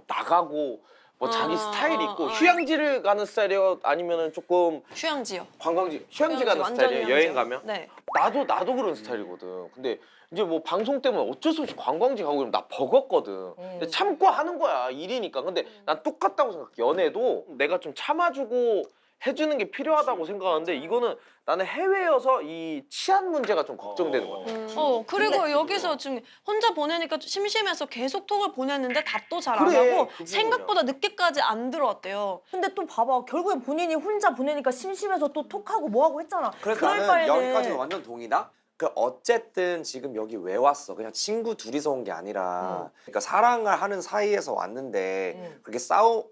나가고 뭐 자기 스타일이 있고 휴양지를 가는 스타일이요? 아니면은 조금 휴양지요. 관광지 휴양지 가는 완전 스타일이에요? 휴양지요. 여행 가면? 네. 나도 그런 스타일이거든. 근데 이제 뭐 방송 때문에 어쩔 수 없이 관광지 가고 그러면 나 버겁거든. 근데 참고 하는 거야. 일이니까. 근데 난 똑같다고 생각해. 연애도 내가 좀 참아주고 해주는 게 필요하다고 생각하는데 이거는 나는 해외여서 이 치안 문제가 좀 걱정되는 거야. 그리고 여기서 지금 혼자 보내니까 심심해서 계속 톡을 보냈는데 답도 잘 안 그래, 하고 그게 생각보다 늦게까지 안 들어왔대요. 근데 또 봐봐. 결국엔 본인이 혼자 보내니까 심심해서 또 톡하고 뭐하고 했잖아. 그래서 그럴 나는 바에는 여기까지는 완전 동의다. 그 어쨌든 지금 여기 왜 왔어? 그냥 친구 둘이서 온 게 아니라 그러니까 사랑을 하는 사이에서 왔는데 그렇게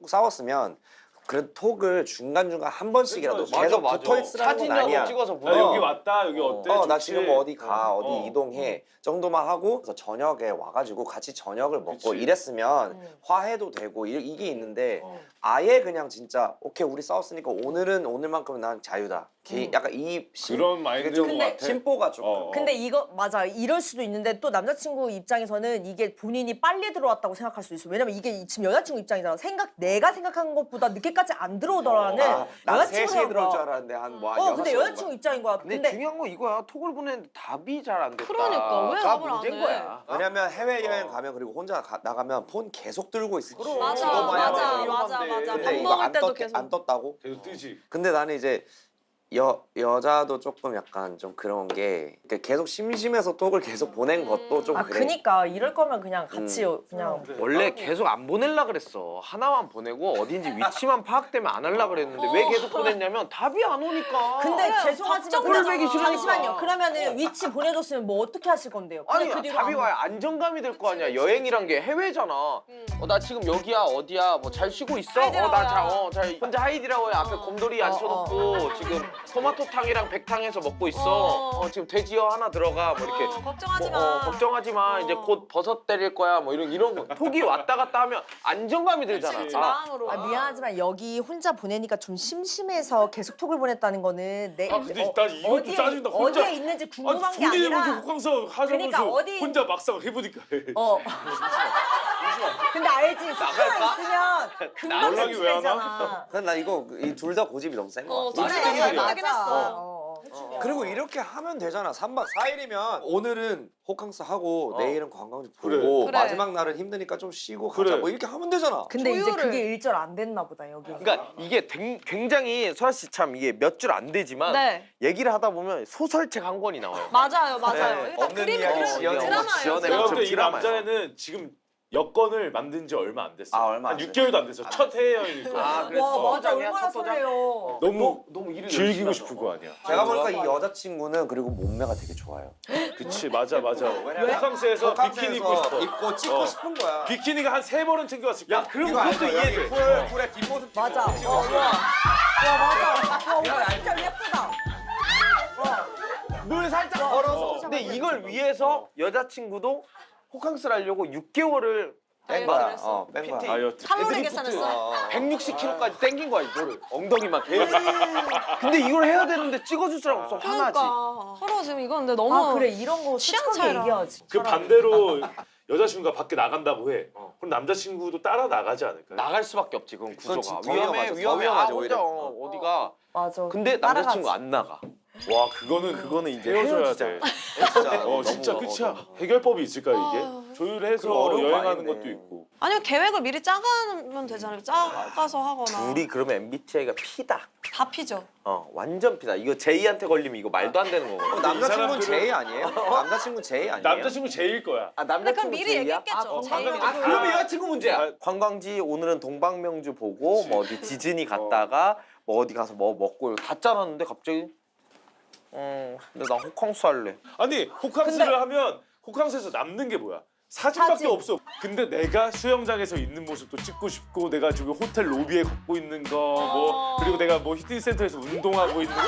싸웠으면 그래도 톡을 중간중간 한 번씩이라도 맞아, 계속 맞아. 붙어 있으라는 건 사진이라도 아니야. 찍어서 야, 보내. 여기 왔다. 여기 어때? 나 좋지? 지금 어디 가, 어디 이동해 정도만 하고 그래서 저녁에 와가지고 같이 저녁을 먹고 그치. 이랬으면 화해도 되고 이게 있는데 아예 그냥 진짜 오케이 우리 싸웠으니까 오늘은 오늘만큼은 난 자유다. 약간 이 그런 마인드인 것 같아. 심보가 조금. 근데 이거 맞아. 이럴 수도 있는데 또 남자친구 입장에서는 이게 본인이 빨리 들어왔다고 생각할 수도 있어. 왜냐면 이게 지금 여자친구 입장이잖아. 내가 생각한 것보다 늦게까지 안 들어오더라는 난 여자친구 3시에 들어올 줄 알았는데 한뭐 근데 여자친구 입장인 거야. 근데 중요한 건 이거야. 톡을 보냈는데 답이 잘 안 됐다. 그러니까, 왜 가 답을 안 문제인 해? 거야. 왜냐면 해외여행 가면 그리고 혼자 나가면 폰 계속 들고 있어. 맞아, 이거 봐야 맞아, 돼, 이거 맞아, 하면 돼. 맞아. 근데 밥 이거 먹을 때도 계속. 안 떴다고? 계속 뜨지. 근데 나는 이제 여자도 조금 약간 좀 그런 게 그러니까 계속 심심해서 톡을 계속 보낸 것도 좀 그래. 그니까 이럴 거면 그냥 같이 그냥 원래 계속 안 보낼라 그랬어. 하나만 보내고 어딘지 위치만 파악되면 안 할라 그랬는데 왜 계속 보냈냐면 답이 안 오니까. 근데 그래, 죄송하지만 답장을 그냥 하잖아. 잠시만요. 그러면은 위치 보내줬으면 뭐 어떻게 하실 건데요? 그냥 아니 그 뒤로 답이 안 와야 안정감이 될 거 아니야. 여행이란 게 해외잖아. 나 지금 여기야 어디야 뭐 잘 쉬고 있어? 하이디라고요. 잘 혼자 하이디라고요. 앞에 곰돌이 앉혀놓고 지금 토마토탕이랑 백탕해서 먹고 있어. 지금 돼지어 하나 들어가 뭐 이렇게. 걱정하지 마. 걱정하지 마. 이제 곧 버섯 때릴 거야. 뭐 이런 거. 톡이 왔다 갔다 하면 안정감이 들잖아. 그치, 마음으로. 미안하지만 여기 혼자 보내니까 좀 심심해서 계속 톡을 보냈다는 거는 근데 나 이것도 짜증나. 혼자 어디에 있는지 궁금한 게 본인이 먼저 아니라 호캉스 하자면서 그러니까 어디- 혼자 막상 해보니까 근데 알지 숙소에 있으면 금방 연락이 왜 안 심심해잖아. 근데 나 이거 이 둘 다 고집이 너무 센 거 같아. 둘 다 맞아. 나긴 했어. 그리고 이렇게 하면 되잖아. 3박 4일이면 오늘은 호캉스 하고 내일은 관광지 그래. 보고 그래. 마지막 날은 힘드니까 좀 쉬고 가자. 그래. 뭐 이렇게 하면 되잖아. 근데 이제 조율을- 그게 일절 안 됐나 보다 여기. 그러니까 이게 굉장히 설아 씨 참 이게 몇 줄 안 되지만 네. 얘기를 하다 보면 소설책 한 권이 나와요. 맞아요. 네, 이거 다 없는 그림이 이야기 그려 지어내고 드라마예요. 지어내고 내가 드라마. 볼 때 이 드라마야. 남자애는 지금 여권을 만든 지 얼마 안 됐어. 얼마 한 안 6개월도 안 됐어. 첫 해외여행이니까. 아, 그래. 와 첫 맞아 도장이야, 얼마나 첫 도장? 설레요. 너무 일을 즐기고 열심히 싶을 거 아니야. 제가 보니까 이 여자친구는 그리고 몸매가 되게 좋아요. 그치 맞아. 왜냐면 호캉스에서 비키니 입고 싶어. 입고 찍고 싶은 거야. 비키니가 한 3번은 챙겨왔을 거야. 그럼 이거 그것도 알죠? 이해돼. 여기 풀의 뒷모습 맞아. 찍고 와 찍어. 맞아. 와 오빠 진짜 예쁘다. 물 살짝 걸어서. 근데 이걸 위해서 여자친구도 호캉스를 하려고 6개월을 뺀 다이어트를 거야. 했어? 뺀 거야. PT. 다이어트. 칼로리 계산했어? 160kg까지 땡긴 거야 이거를 엉덩이만 계속. 근데 이걸 해야 되는데 찍어줄 사람 없어. 화나지. 그러니까 서로 지금 이건 근데 너무 아 그래 이런 거 취향 솔직하게 차이라. 얘기하지. 그 반대로 여자친구가 밖에 나간다고 해. 그럼 남자친구도 따라 나가지 않을까요? 나갈 수밖에 없지 그건 그건 구조가. 더 위험해 위험하죠. 더 위험해. 위험하죠, 혼자 오히려. 어디가. 맞아. 근데 따라가지. 남자친구 안 나가. 와 그거는 이제 헤어져야 헤어지자. 돼. 진짜. 진짜 너무 끝이야. 어려워. 해결법이 있을까 이게? 아유. 조율해서 그거 어려운 거 여행하는 아닌데. 것도 있고. 아니면 계획을 미리 짜가면 되잖아요. 짜가서 하거나. 둘이 그러면 MBTI가 P다. 다 피죠. 완전 P다. 이거 제이한테 걸리면 이거 말도 안 되는 거거든. 남자친구는 사람들은- 제이 아니에요? 남자친구 제이 아니에요? 남자친구 제일 거야. 아 근데 그럼 남자친구 미리 제이야? 얘기했겠죠. 제이가. 아 그러면 여자친구 문제야. 아, 관광지 오늘은 동방명주 보고 뭐 어디 디즈니 갔다가 뭐 어디 가서 뭐 먹고 다 짜놨는데 갑자기 근데 나 호캉스 할래. 아니 호캉스를 하면 호캉스에서 남는 게 뭐야? 사진밖에 사진. 없어. 근데 내가 수영장에서 있는 모습도 찍고 싶고 내가 지금 호텔 로비에 걷고 있는 거 뭐 그리고 내가 뭐 히트센터에서 운동하고 있는 거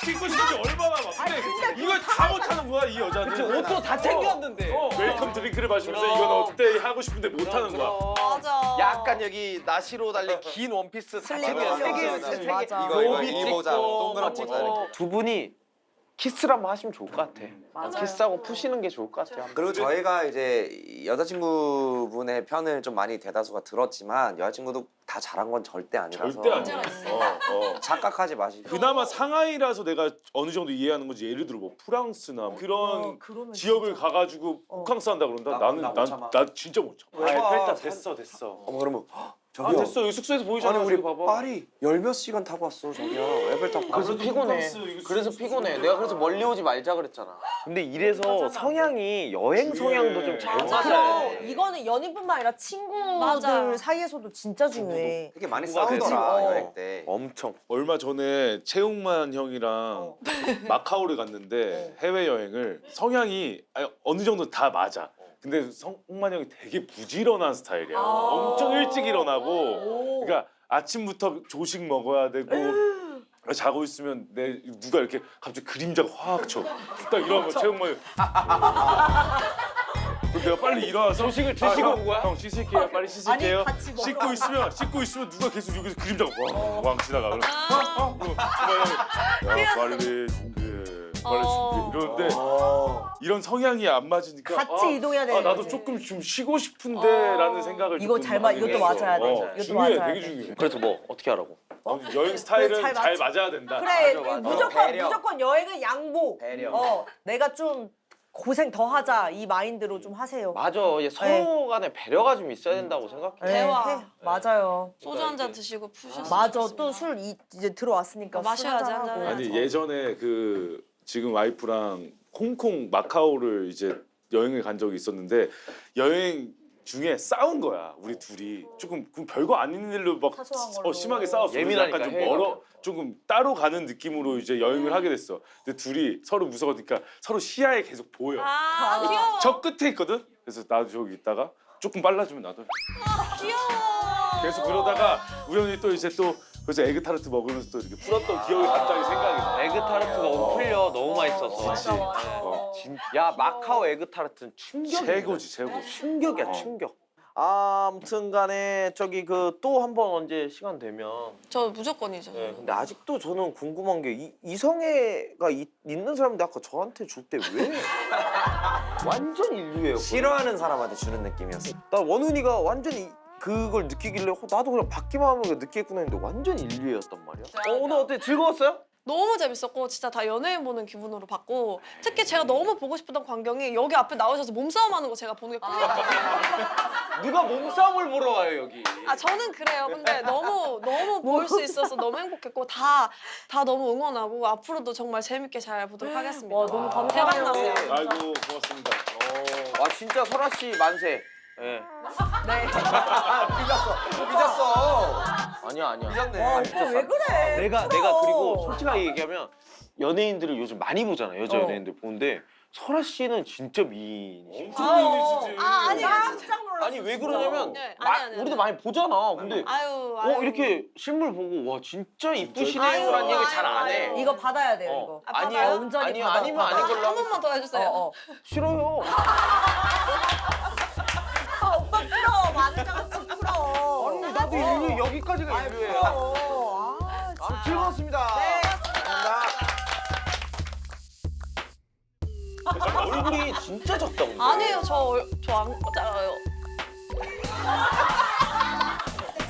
찍고 싶은 게 얼마나 많아. 근데 이걸 다 못하는 거야 이 여자는. 옷도 다 챙겼는데. 웰컴 드링크를 마시면서 그럼. 이건 어때 하고 싶은데 못하는 거야. 맞아. 약간 여기 나시로 달린 긴 원피스 다 슬리브 챙겨. 맞아, 세 맞아. 개, 맞아. 이거 로비 이 모자, 찍고 동그란 모자 이렇게. 두 분이 키스를 한번 하시면 좋을 것 같아. 맞아요. 키스하고 푸시는 게 좋을 것 같아요. 그리고 저희가 이제 여자친구분의 편을 좀 많이 대다수가 들었지만 여자친구도 다 잘한 건 절대 아니라서 절대 아니야. 문제가 있어. 착각하지 마시고. 그나마 상하이라서 내가 어느 정도 이해하는 거지. 예를 들어 뭐 프랑스나 뭐 그런 그러면 지역을 진짜. 가가지고 호캉스 한다 그런다. 나 나는 못 참아. 나 진짜 못 참아. 왜 봐? 일단 됐어. 그러면 아 저기요. 됐어. 여기 숙소에서 보이잖아. 아니 우리 저기 봐봐. 파리 열 몇 시간 타고 왔어 저기요. 에펠탑 그래서 가서. 피곤해. 호캉스 이거 그래서 진짜 피곤해. 내가 그래서 멀리 오지 말자 그랬잖아. 근데 이래서 성향이 여행 성향도 좀 잘 맞아. 맞아야 그럼 돼. 이거는 연인뿐만 아니라 친구들 맞아. 사이에서도 진짜 중요해. 되게 많이 누가 되지? 싸우더라 어. 여행 때. 엄청. 얼마 전에 최웅만 형이랑 마카오를 갔는데 해외 여행을 성향이 아니, 어느 정도 다 맞아. 근데 성만 형이 되게 부지런한 스타일이야. 엄청 일찍 일어나고. 그러니까 아침부터 조식 먹어야 되고 자고 있으면 내 누가 이렇게 갑자기 그림자가 확 쳐. 딱 이러면 최웅만 형. 그럼 내가 빨리 일어나서 조식을 드시고 온 거야? 형 씻을게요. 빨리 씻을게요. 아니, 같이 먹으러 씻고 있으면 누가 계속 여기서 그림자가 왕 지나가. 그럼 야 빨리 준비해. 빨리 준비해. 이러는데 이런 성향이 안 맞으니까 같이 이동해야 되는 나도 거지. 조금 좀 쉬고 싶은데라는 생각을 이거 조금 잘 맞- 하게 이것도 됐어. 맞아야 돼. 이것도 중요해. 맞아야 되게 돼. 중요해. 그래서 뭐 어떻게 하라고? 여행 스타일은 잘 잘 맞지. 맞아야 된다. 그래 맞아, 맞아. 무조건 배려. 무조건 여행은 양보. 배려. 내가 좀 고생 더 하자 이 마인드로 좀 하세요. 맞아. 얘 서로 간에 배려가 좀 있어야 된다고 생각해. 네, 대화. 해. 맞아요. 소주 한 잔 드시고 푸셨으면 맞아. 좋겠습니다. 또 술 이제 들어왔으니까 마셔야지, 술 한잔 한잔 하고. 해야지. 아니 예전에 그 지금 와이프랑 홍콩 마카오를 이제 여행을 간 적이 있었는데 여행 중에 싸운 거야 우리 둘이 조금 별거 아닌 일로 막 사소한 걸로. 심하게 싸웠어. 그래서 예민하니까, 약간 좀 해외가. 멀어 조금 따로 가는 느낌으로 이제 여행을 하게 됐어. 근데 둘이 서로 무서우니까 서로 시야에 계속 보여. 아 귀여워. 저 끝에 있거든. 그래서 나도 저기 있다가 조금 빨라지면 나도 귀여워. 계속 그러다가 우연히 또 이제 또 그래서 에그타르트 먹으면서 또 이렇게 풀었던 기억이 갑자기 생각이 나. 에그타르트가 너무 풀려. 너무 맛있어서. 그치. 어. 야 마카오 에그타르트는 충격이야. 최고지 최고. 충격이야 충격. 아무튼간에 저기 그 또 한 번 언제 시간 되면. 저 무조건이죠. 네, 근데 아직도 저는 궁금한 게 이성애가 있는 사람인데 아까 저한테 줄 때 왜 완전 인류애였거든. 싫어하는 사람한테 주는 느낌이었어. 나 원훈이가 완전히 그걸 느끼길래 나도 그냥 받기만 하면 느끼겠구나 했는데 완전 인류애였단 말이야. 오늘 어때? 즐거웠어요? 너무 재밌었고 진짜 다 연예인 보는 기분으로 봤고 특히 제가 너무 보고 싶었던 광경이 여기 앞에 나오셔서 몸싸움하는 거 제가 보는 게 꿈이었거든요. 누가 몸싸움을 보러 와요 여기? 아 저는 그래요. 근데 너무 볼 수 있어서 너무 행복했고 다 너무 응원하고 앞으로도 정말 재밌게 잘 보도록 하겠습니다. 와 너무 감사해요. 대박 나세요. 아이고 고맙습니다. 와 진짜 설아 씨 만세. 예. 네. 삐졌어. 아니야. 삐졌네. 와 오빠 왜 그래? 내가 풀어. 그리고 솔직하게 얘기하면 연예인들을 요즘 많이 보잖아. 여자 연예인들 보는데 설아 씨는 진짜 미인이지. 엄청 미인이시지. 아, 아니, 깜짝 놀랐어. 아니 왜 진짜. 그러냐면 네, 마- 아니. 우리도 많이 보잖아. 근데 아유 이렇게 실물 보고 와 진짜 아유, 이쁘시네요라는 얘기 잘 안 해. 아유. 이거 받아야 돼요 이거. 아, 아니에요? 받아요? 온전히 아니요 받아, 아니면 받아. 아닌 걸로 한 번만 더 해주세요. 싫어요. 아니 여기까지가 인류예요. 아, 즐거웠습니다. 네. 감사합니다. 얼굴이 진짜 작다 근데. 아니에요. 저안 작아요.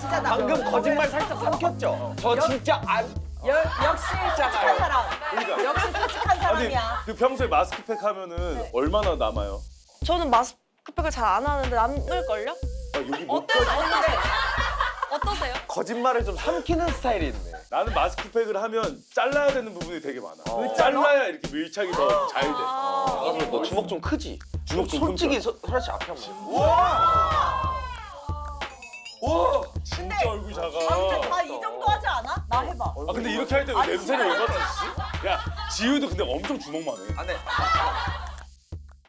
진짜 나 방금 거짓말 살짝 삼켰죠? 저 진짜 안 역시 솔직한 사람. 그러니까. 역시 솔직한 아니 사람이야. 그 평소에 마스크팩 하면은 얼마나 남아요? 저는 마스크팩을 잘 안 하는데 남을걸요? 아, 여기 못 어떠세요? 거짓말을 좀 삼키는 스타일이 있네. 나는 마스크팩을 하면 잘라야 되는 부분이 되게 많아. 왜 잘라야 이렇게 밀착이 더 잘 돼. 너 주먹 좀 크지? 주먹 좀 솔직히 설아 씨 앞에 한번. 와 진짜 얼굴 작아. 다 이 정도 하지 않아? 나 해봐. 아 근데 이렇게 할 때 왜 냄새를 왜 맡았지? 야 지우도 근데 엄청 주먹만 해. 아, 네.